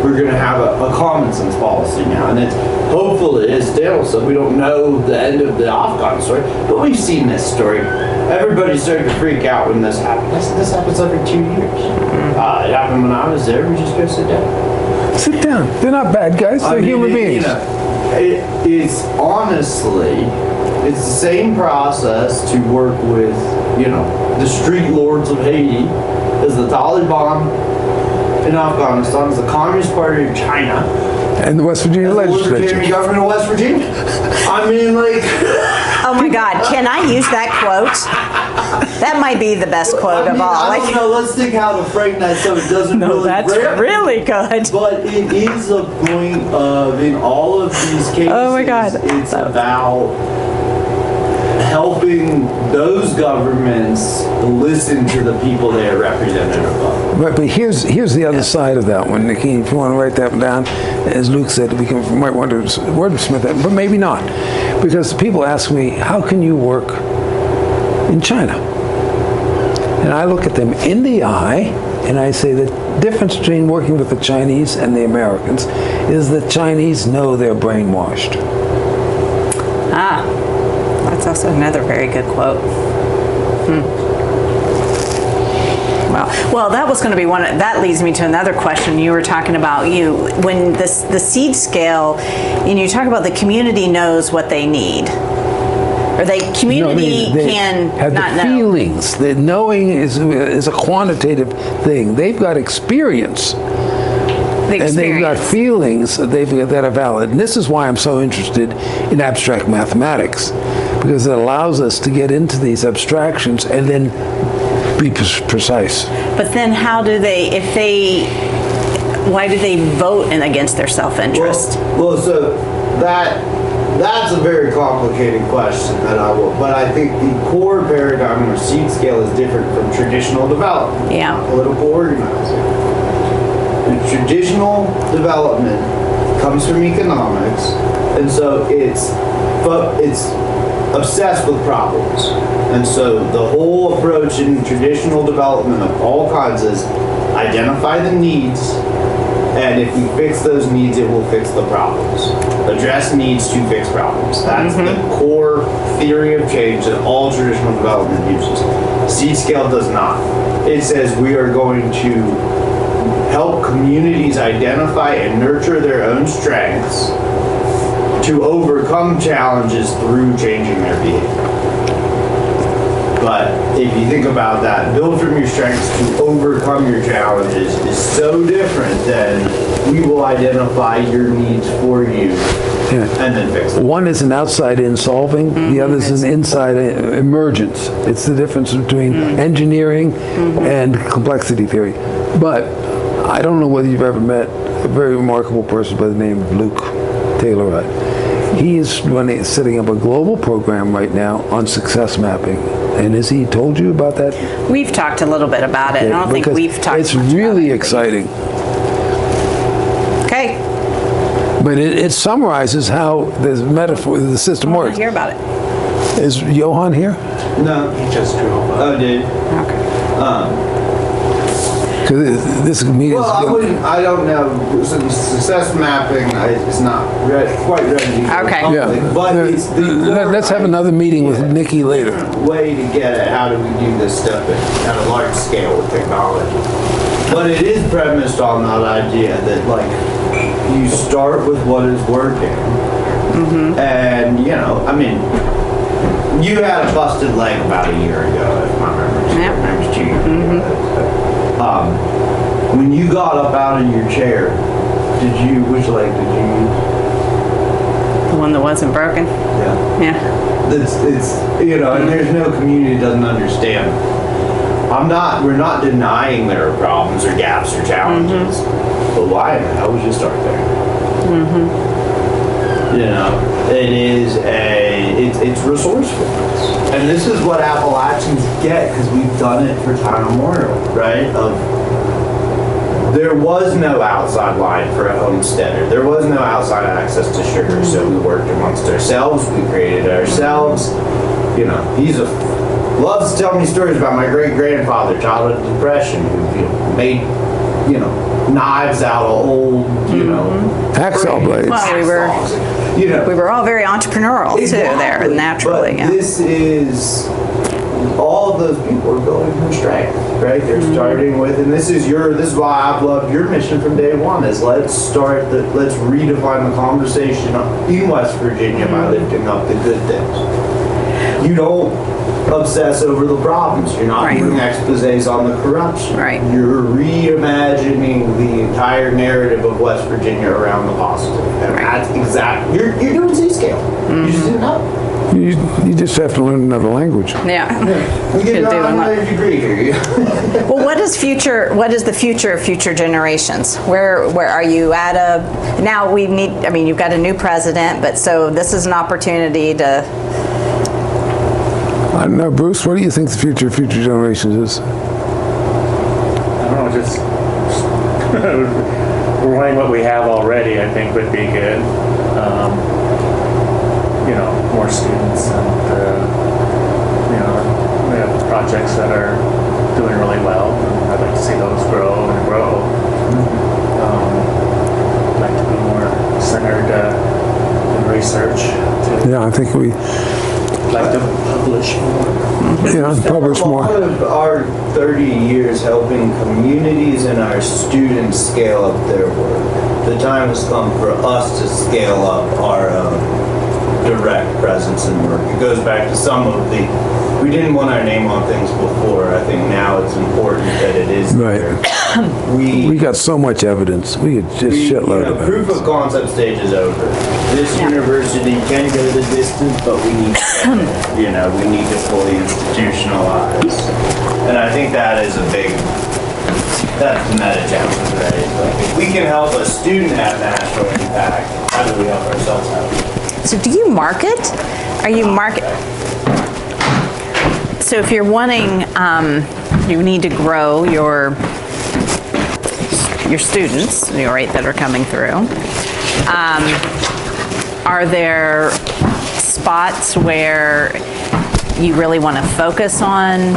We're going to have a common sense policy now. And it's hopefully, as Daniel said, we don't know the end of the Afghan story, but we've seen this story. Everybody started to freak out when this happened. This happens every 2 years. It happened when I was there. We just go sit down. Sit down. They're not bad guys. They're human beings. It's honestly, it's the same process to work with, the street lords of Haiti as the Taliban in Afghanistan, as the Communist Party of China, and the West Virginia the legislature. Libertarian government of West Virginia. I mean, Oh my God, can I use that quote? That might be the best quote of all. I don't know, let's think how to frame that so it doesn't really that's rip. really good. But it is a point of, in all of these cases, Oh my God. it's about helping those governments listen to the people they are represented above. Right, but here's the other side of that one, Nikki. If you want to write that down, as Luke said, we might want to wordsmith that, but maybe not, because people ask me, how can you work in China? And I look at them in the eye, and I say the difference between working with the Chinese and the Americans is the Chinese know they're brainwashed. That's also another very good quote. Well, that was going to be that leads me to another question. You were talking about when the seed scale, and you talk about the community knows what they need. Or they can have not the know. feelings. The knowing is a quantitative thing. They've got experience. And they've got feelings that are valid. And this is why I'm so interested in abstract mathematics, because it allows us to get into these abstractions and then be precise. But then why do they vote against their self-interest? Well, so that's a very complicated question but I think the core paradigm or seed scale is different from traditional development. Yeah. Political organizing. The traditional development comes from economics, and so it's obsessed with problems. And so the whole approach in traditional development of all kinds is identify the needs, and if we fix those needs, it will fix the problems. Address needs to fix problems. That's the core theory of change that all traditional development uses. Seed scale does not. It says we are going to help communities identify and nurture their own strengths to overcome challenges through changing their behavior. But if you think about that, build from your strengths to overcome your challenges is so different than we will identify your needs for you and then fix them. One is an outside-in solving, the other is an inside emergence. It's the difference between engineering and complexity theory. But I don't know whether you've ever met a very remarkable person by the name of Luke Taylor. He is setting up a global program right now on success mapping. And has he told you about that? We've talked a little bit about it. I don't think we've talked It's much really about it. exciting. Okay. But it summarizes how the system I works. hear about it. Is Johan here? No. He just drove up. Oh, dude. Okay. Because this meeting Well, I don't know. Success mapping is not quite ready. Okay. Yeah. But it's the Let's have another meeting with Nikki later. way to get at how do we do this stuff at a large scale with technology. But it is premised on that idea that, like, you start with what is working. And, you know, I mean, you had a busted leg about a year ago, if my memory serves 2 years ago. When you got up out of your chair, which leg did you use? The one that wasn't broken? Yeah. Yeah. It's you know, and there's no community that doesn't understand. We're not denying there are problems or gaps or challenges, but why in the hell would you start there? You know, it's resourcefulness. And this is what Appalachians get because we've done it for time immemorial, right? There was no outside line for a homesteader. There was no outside access to sugar, so we worked amongst ourselves. We created ourselves. You know, loves to tell me stories about my great-grandfather, childhood depression, who made, knives out of old, Hacksaw blades. Well, we were all very entrepreneurial too there, naturally. But Yeah. this is, all of those people are building from strength, right? They're starting with, and this is why I've loved your mission from day one, is let's redefine the conversation in West Virginia by lifting up the good things. You don't obsess over the problems. You're not Right. doing exposés on the corruption. Right. You're reimagining the entire narrative of West Virginia around the positive. And that's exactly, you're doing Z-scale. You just didn't know. You just have to learn another language. Yeah. You get Could do another degree here. Well, what is the future of future generations? Where are you at now you've got a new president, but so this is an opportunity to. I don't know, Bruce, what do you think the future of future generations is? I don't know, just running what we have already, I think would be good. More students, and we have projects that are doing really well. And I'd like to see those grow and grow. I'd like to be more centered in research. Yeah, I think we Like to publish more. publish A more. lot of our 30 years helping communities and our students scale up their work. The time has come for us to scale up our direct presence and work. It goes back to we didn't want our name on things before. I think now it's important that it is Right. there. We got so much evidence. We could just shitload of Proof evidence. of concept stage is over. This university can go the distance, but we need to, we need to fully institutionalize. And I think that's the meta challenge, right? Like, if we can help a student have national impact, how do we help ourselves have? So do you market? Are you market? So if you're wanting, you need to grow your students, right, that are coming through. Are there spots where you really want to focus on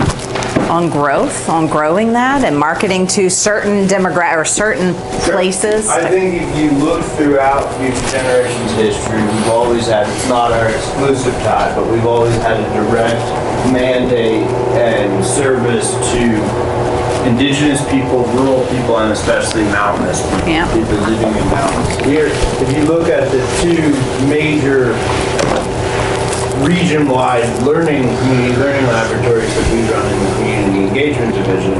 growth, on growing that and marketing to certain demographic or certain places? I think if you look throughout Future Generations history, we've always had, it's not our exclusive tie, but we've always had a direct mandate and service to indigenous people, rural people, and especially mountainous people, Yeah. people living in mountains. Here, if you look at the two major region-wide community learning laboratories that we run in the community engagement division,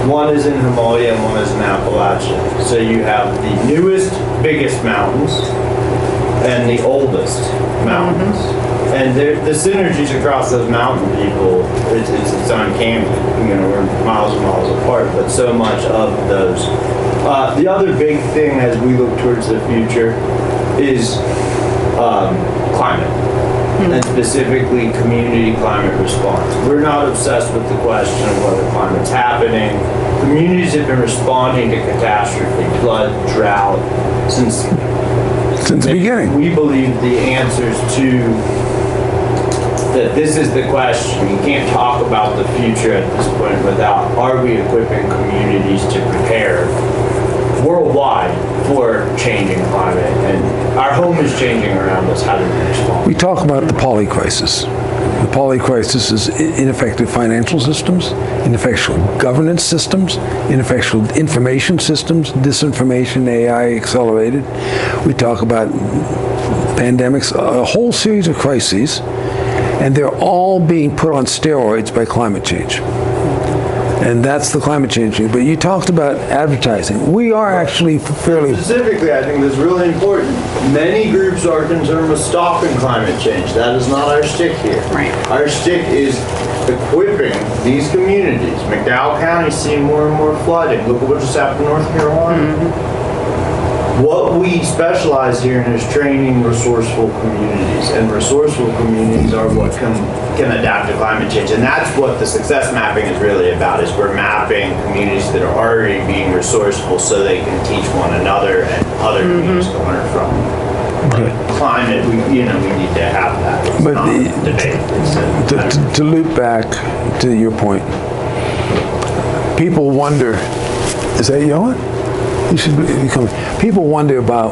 one is in Himalaya and one is in Appalachia. So you have the newest, biggest mountains and the oldest mountains. And the synergies across those mountain people, it's uncanny. We're miles and miles apart, but so much of those. The other big thing as we look towards the future is climate. And specifically community climate response. We're not obsessed with the question of whether climate's happening. Communities have been responding to catastrophe, flood, drought, since Since the beginning. We believe the answers to that this is the question. You can't talk about the future at this point without, are we equipping communities to prepare worldwide for changing climate? And our home is changing around us. How do we respond? We talk about the poly crisis. The poly crisis is ineffective financial systems, ineffectual governance systems, ineffectual information systems, disinformation, AI accelerated. We talk about pandemics, a whole series of crises, and they're all being put on steroids by climate change. And that's the climate change thing. But you talked about advertising. We are actually fairly... Specifically, I think that's really important. Many groups are concerned with stopping climate change. That is not our stick here. Right. Our stick is equipping these communities. McDowell County's seeing more and more flooding. Look at what just happened in North Carolina. Mm-hmm. What we specialize here in is training resourceful communities, and resourceful communities are what can adapt to climate change. And that's what the success mapping is really about, is we're mapping communities that are already being resourceful so they can teach one another and other communities to learn from. But climate, we need to have that. It's But not a debate. It's a- To loop back to your point, people wonder, is that Johan? You should be coming. People wonder about,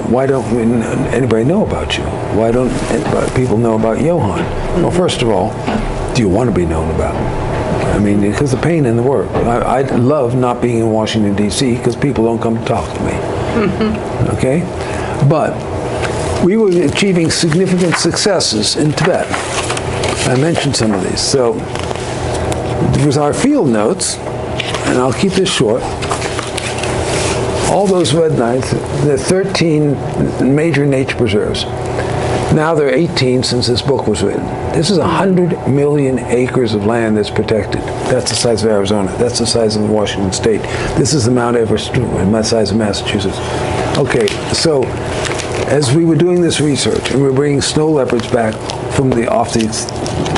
why don't anybody know about you? Why don't people know about Johan? Well, first of all, do you want to be known about? I mean, because the pain in the work. I love not being in Washington, D.C. because people don't come to talk to me. Okay? But we were achieving significant successes in Tibet. I mentioned some of these. So there was our field notes, and I'll keep this short. All those red lines, there are 13 major nature preserves. Now there are 18 since this book was written. This is 100 million acres of land that's protected. That's the size of Arizona. That's the size of Washington State. This is the Mount Everest, the size of Massachusetts. Okay, so as we were doing this research, and we were bringing snow leopards back from off the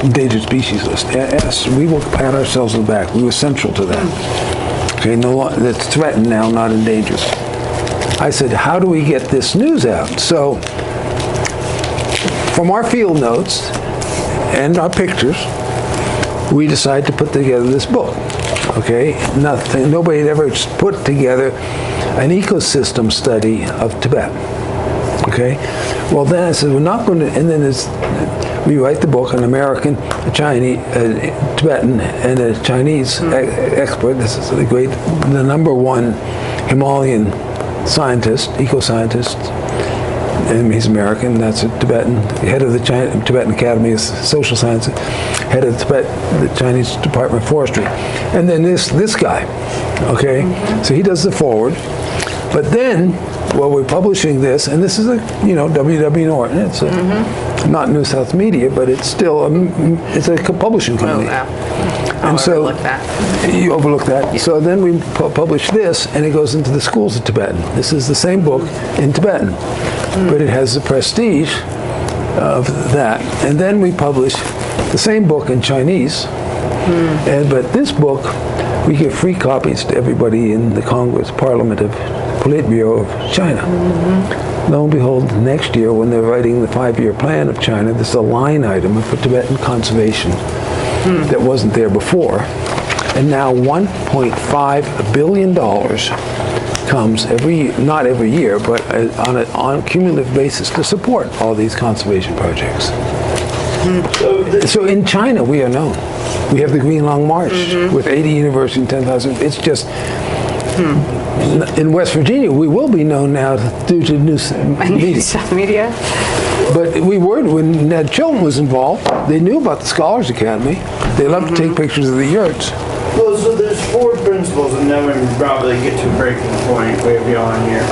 endangered species list, yes, we will pat ourselves on the back. We were central to that. Okay, that's threatened now, not endangered. I said, how do we get this news out? So, from our field notes and our pictures, we decided to put together this book. Okay, nobody had ever put together an ecosystem study of Tibet. Okay, well then I said, we're not going to, and then we write the book, an American, a Chinese, a Tibetan, and a Chinese expert. This is the number one Himalayan scientist, eco-scientist, and he's American. That's a Tibetan, head of the Tibetan Academy of Social Sciences, head of the Chinese Department of Forestry, and then this guy. Okay, so he does the forward, but then. Well, we're publishing this, and this is W.W. Norton. It's not New South Media, but it's still it's a publishing company. Oh, wow. And so overlook that. You overlook that. Yeah. So then we publish this, and it goes into the schools of Tibetan. This is the same book in Tibetan, but it has the prestige of that. And then we publish the same book in Chinese, but this book we give free copies to everybody in the Congress, Parliament of Politburo of China. Lo and behold, next year when they're writing the 5-year plan of China, there's a line item for Tibetan conservation that wasn't there before. And now $1.5 billion comes not every year, but on a cumulative basis to support all these conservation projects. So in China, we are known. We have the Green Long March with 80 universities and 10,000. It's just, in West Virginia, we will be known now due to news media. But we were, when Ned Chilton was involved, they knew about the Scholars Academy. They love to take pictures of the yurts. Well, so there's 4 principles, and then we can probably get to a breaking point way beyond here.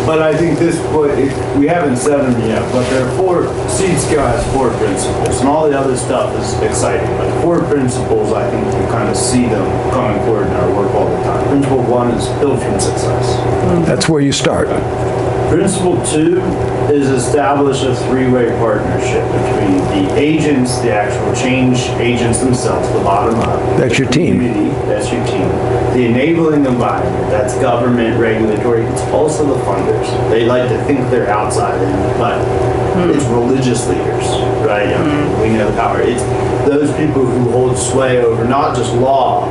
But I think this book, we haven't said them yet, but there are 4, Seed Scale has 4 principles, and all the other stuff is exciting, but 4 principles, I think you kind of see them coming forward in our work all the time. Principle 1 is build from success. That's where you start. Principle 2 is establish a three-way partnership between the agents, the actual change agents themselves, the bottom up. That's your team. Community, that's your team. The enabling environment, that's government, regulatory, it's also the funders. They like to think they're outside in, but it's religious leaders, right? I mean, we know the power. It's those people who hold sway over not just law,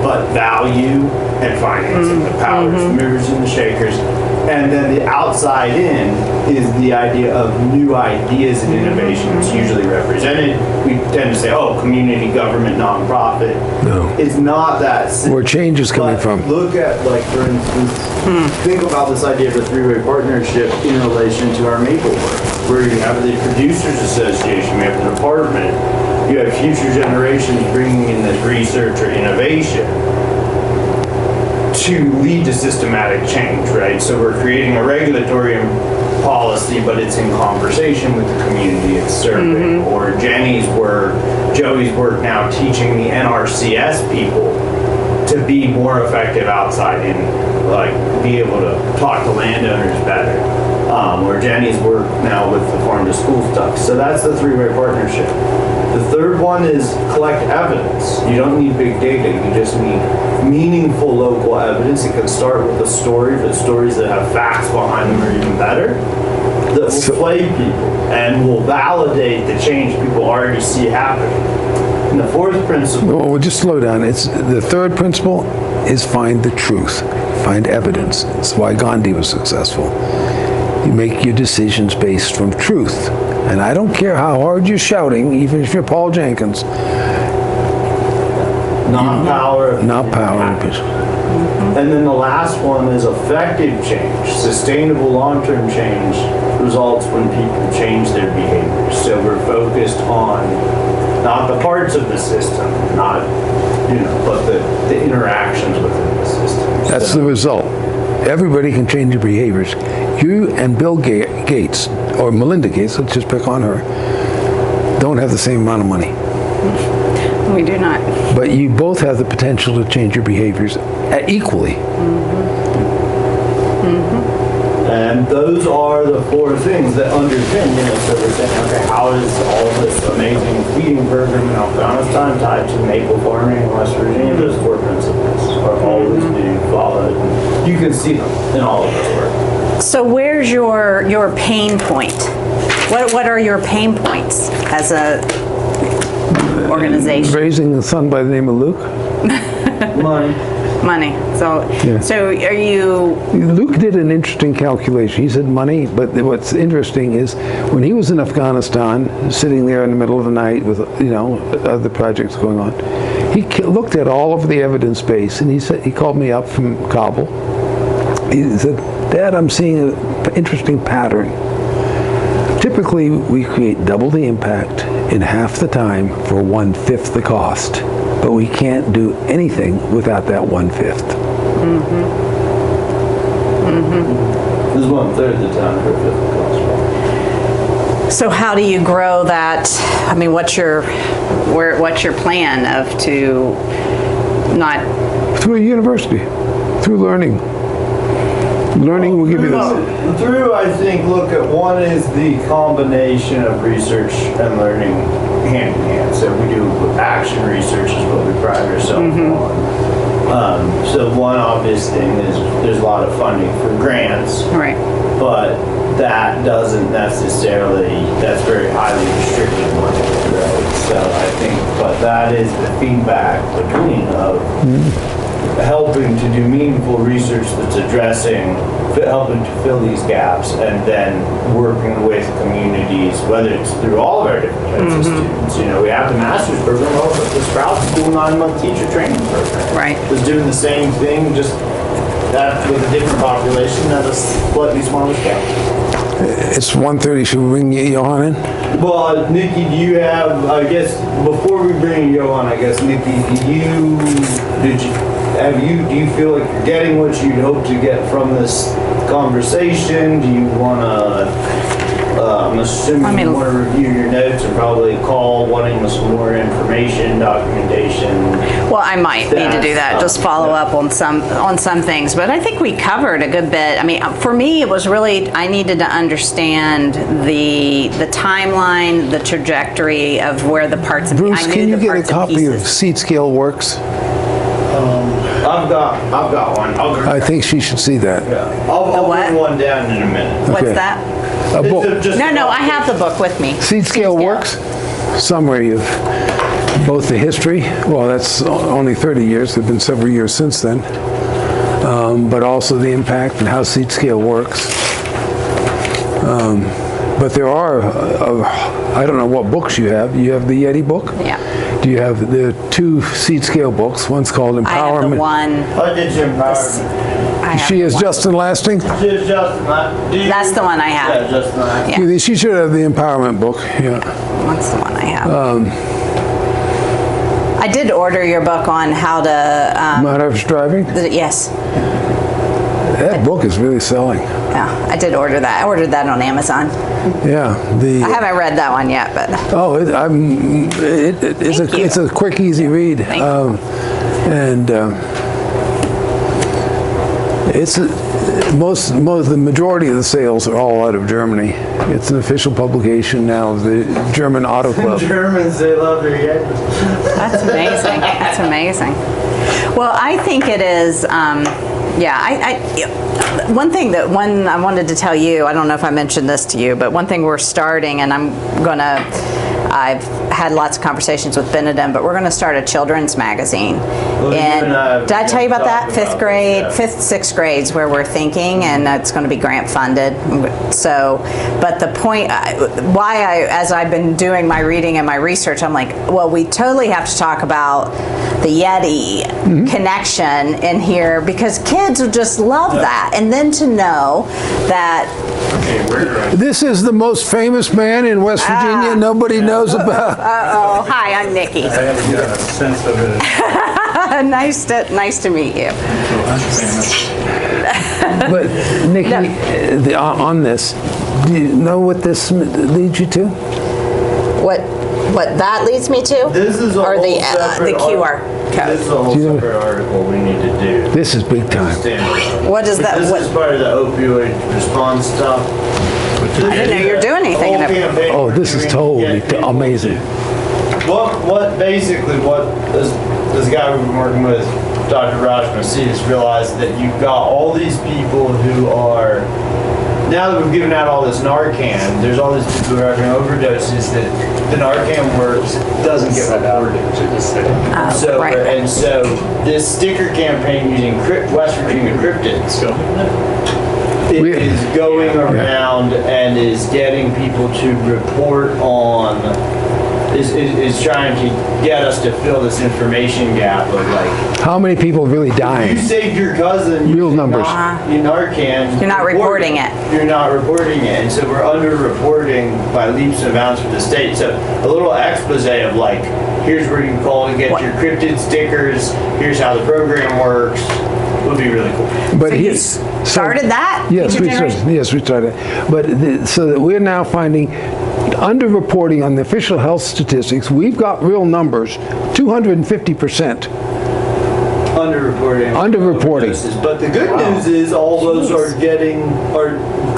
but value and financing, the powers, the movers and the shakers. And then the outside in is the idea of new ideas and innovations, usually represented. We tend to say, oh, community, government, nonprofit. No. It's not that simple. Where change is coming But from. Look at, like, for instance, think about this idea of a three-way partnership in relation to our Maple work, where you have the Producers Association, you have the department, you have future generations bringing in this research or innovation to lead to systematic change, right? So we're creating a regulatory policy, but it's in conversation with the community it's serving. Or Joey's work now teaching the NRCS people to be more effective outside and like be able to talk to landowners better. Or Jenny's work now with the farm to school stuff. So that's the three-way partnership. The third one is collect evidence. You don't need big data, you just need meaningful local evidence. It can start with a story, but stories that have facts behind them are even better. That will sway people and will validate the change people already see happening. And the fourth principle. Well, we'll just slow down. It's the third principle is find the truth, find evidence. It's why Gandhi was successful. You make your decisions based from truth. And I don't care how hard you're shouting, even if you're Paul Jenkins. Not power. Not power. And then the last one is effective change. Sustainable long-term change results when people change their behavior. So we're focused on not the parts of the system, not, but the interactions within the system. That's the result. Everybody can change their behaviors. You and Bill Gates, or Melinda Gates, let's just pick on her, don't have the same amount of money. We do not. But you both have the potential to change your behaviors equally. And those are the four things that underpin, so we're saying, okay, how is all this amazing feeding program in Afghanistan tied to maple farming in West Virginia? Those four principles are always being followed. You can see them in all of this work. So where's your pain point? What are your pain points as a organization? Raising a son by the name of Luke. Money. So are you? Luke did an interesting calculation. He said money, but what's interesting is when he was in Afghanistan, sitting there in the middle of the night with other projects going on, he looked at all of the evidence base, and he called me up from Kabul. He said, "Dad, I'm seeing an interesting pattern. Typically, we create double the impact in half the time for 1/5 the cost, but we can't do anything without that 1/5." This is 1/3 the time for 1/5 the cost. So how do you grow that? I mean, what's your plan to not Through a university, through learning. Learning will give you this. Through, I think, look at one is the combination of research and learning hand in hand. So we do action research is what we pride ourselves on. So one obvious thing is there's a lot of funding for grants, right? but that doesn't necessarily, that's very highly restricted money, right? So I think, but that is the feedback between of helping to do meaningful research that's addressing, helping to fill these gaps, and then working with communities, whether it's through all of our different types of students. We have the master's program, also the Sprout School 9-month teacher training program. Right. Was doing the same thing, just that with a different population at a slightly smaller scale. It's 1:30. Should we bring Johan in? Well, Nikki, do you have, I guess, before we bring Johan, I guess, Nikki, do you feel like you're getting what you'd hope to get from this conversation? Do you want to, I'm assuming you want to review your notes and probably call wanting some more information, documentation. Well, I might need to do that, just follow up on some things, but I think we covered a good bit. I mean, for me, it was really, I needed to understand the timeline, the trajectory of where the parts and Bruce, I knew can you the get a parts and copy of pieces. Seat Scale Works? I've got one. I think she should see that. I'll what? bring one down in a minute. What's Okay. that? A book. No, I have the book with me. Seat Scale Works? Summary of both the history, well, that's only 30 years, there have been several years since then, but also the impact and how seat scale works. But there are, I don't know what books you have. You have the Yeti book? Yeah. Do you have the 2 seat scale books? One's called Empowerment. I have the one. I did your empowerment. I have She is one. Justin Lasting? Just That's the one I have. Yeah, Justin. Yeah. She should have the Empowerment book, yeah. What's the one I have? I did order your book on how to, Modern Driving? yes, That book is really selling. yeah, I did order that. I ordered that on Amazon. Yeah. I haven't read that one yet, but It's you. it's a quick, easy read. Thank you. It's the majority of the sales are all out of Germany. It's an official publication now of the German Auto Club. Germans, they love their Yeti. that's amazing. That's amazing. Well, I think it is, one thing I wanted to tell you, I don't know if I mentioned this to you, but one thing we're starting, and I've had lots of conversations with Benedum, but we're going to start a children's magazine. Well, And did I tell you about that? talked Fifth about grade, that. fifth, sixth grades where we're thinking, and it's going to be grant funded. So, but the point, as I've been doing my reading and my research, I'm like, well, we totally have to talk about the Yeti connection in here because kids would just love that. And then to know that This is the most famous man in West Virginia nobody knows about. hi, I'm Nikki. I haven't got a sense of it. nice to meet you. But Nikki, on this, do you know what this leads you to? What that leads me to? This is a or whole the separate QR This code. is a whole Do you know- separate article we need to do. This is big time. Standalone. What is that? This What- is part of the opioid response stuff. I didn't know you were doing anything in it. Oh, this is totally amazing. What this guy we've been working with, Dr. Raj Masih, has realized that you've got all these people who are, now that we've given out all this Narcan, there's all these people who are having overdoses that the Narcan works, doesn't get reported. So, right. and so this sticker campaign using West Virginia cryptids is going around and is getting people to report on, is trying to get us to fill this information gap of like, How many people are really you dying? saved your cousin. Real numbers. You Narcan. You're not report reporting it. You're not reporting it. And so we're under-reporting by leaps and bounds for the state. So a little expose of like, here's where you can call to get your cryptid stickers. Here's how the program works. Would be really cool. But So you here's started that? Yes, Future we started. Generation? Yes, we started. But so that we're now finding underreporting on the official health statistics. We've got real numbers, 250%. Underreporting. Underreporting. overdoses. But the good news is all those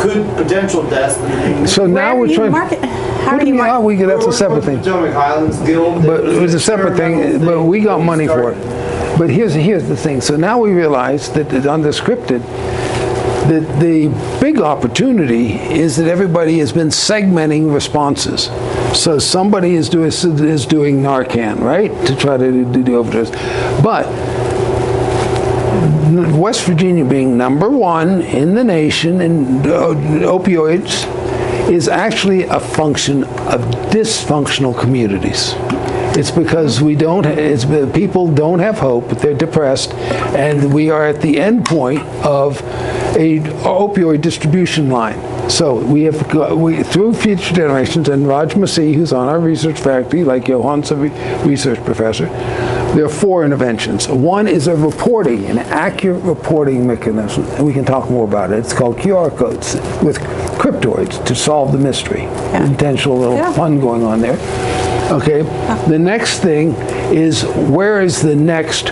could potential deaths. So now Where we're do you trying. market? How What do you mean, market? that's a separate thing. Potomac Highlands Guild. But it was a separate thing, but we got money for it. But here's the thing. So now we realize that unscripted, that the big opportunity is that everybody has been segmenting responses. So somebody is doing Narcan, right, to try to do the overdose. But West Virginia being #1 in the nation in opioids is actually a function of dysfunctional communities. It's because people don't have hope, they're depressed, and we are at the end point of a opioid distribution line. So we have through Future Generations and Raj Masih, who's on our research faculty, like Johan's a research professor, there are 4 interventions. One is an accurate reporting mechanism, and we can talk more about it. It's called QR codes with cryptoids to solve the mystery. Intentional little fun going on there. Okay. The next thing is, where is the next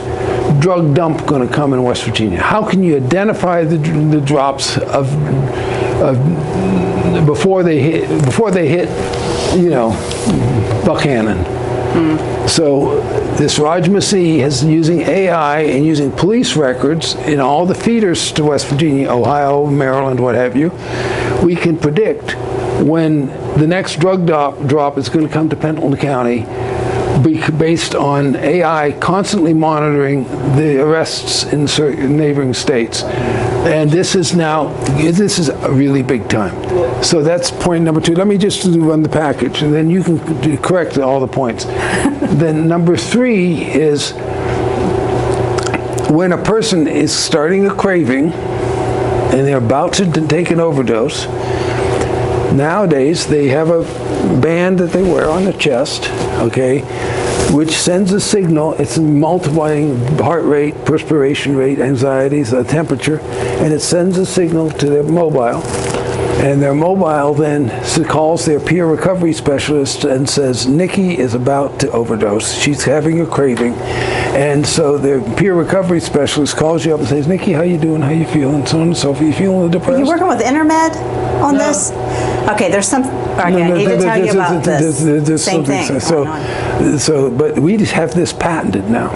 drug dump going to come in West Virginia? How can you identify the drops of before they hit, you know, Buchanan? So this Raj Masih is using AI and using police records in all the feeders to West Virginia, Ohio, Maryland, what have you. We can predict when the next drug drop is going to come to Pendleton County, based on AI constantly monitoring the arrests in certain neighboring states. And this is a really big time. So that's point number 2. Let me just run the package, and then you can correct all the points. Then number 3 is, when a person is starting a craving and they're about to take an overdose, nowadays they have a band that they wear on the chest, okay, which sends a signal. It's multiplying heart rate, perspiration rate, anxieties, temperature, and it sends a signal to their mobile. And their mobile then calls their peer recovery specialist and says, Nikki is about to overdose. She's having a craving. And so their peer recovery specialist calls you up and says, Nikki, how you doing? How you feeling? So on and so forth. You feeling a little depressed? Are you working with Intermed on this? Okay, there's some. Okay, I need to tell you about this. Same thing. But we just have this patented now.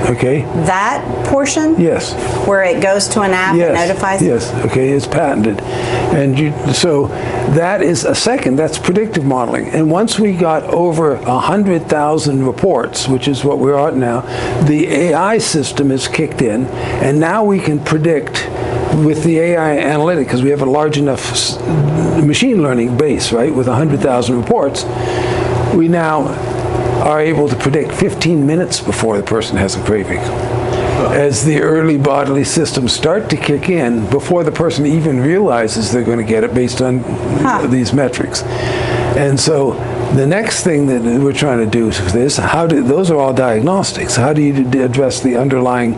Okay. That portion? Yes. Where it goes to an app and notifies? Yes. Okay. It's patented, and so that is a second. That's predictive modeling. And once we got over 100,000 reports, which is what we're at now, the AI system is kicked in, and now we can predict with the AI analytic, because we have a large enough machine learning base, right, with 100,000 reports, we now are able to predict 15 minutes before the person has a craving. As the early bodily systems start to kick in, before the person even realizes they're going to get it based on these metrics. And so the next thing that we're trying to do is this: those are all diagnostics. How do you address the underlying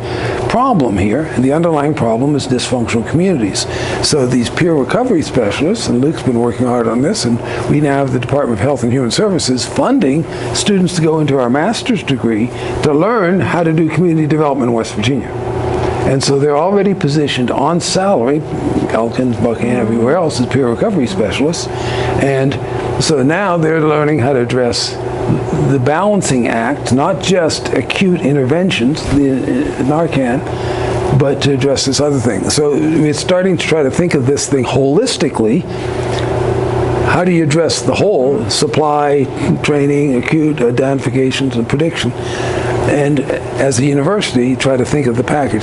problem here? And the underlying problem is dysfunctional communities. So these peer recovery specialists, and Luke's been working hard on this, and we now have the Department of Health and Human Services funding students to go into our master's degree to learn how to do community development in West Virginia. And so they're already positioned on salary, Elkins, Buchanan, everywhere else, as peer recovery specialists. And so now they're learning how to address the balancing act, not just acute interventions, the Narcan, but to address this other thing. So we're starting to try to think of this thing holistically. How do you address the whole: supply, training, acute identifications, and prediction? And as a university, try to think of the package.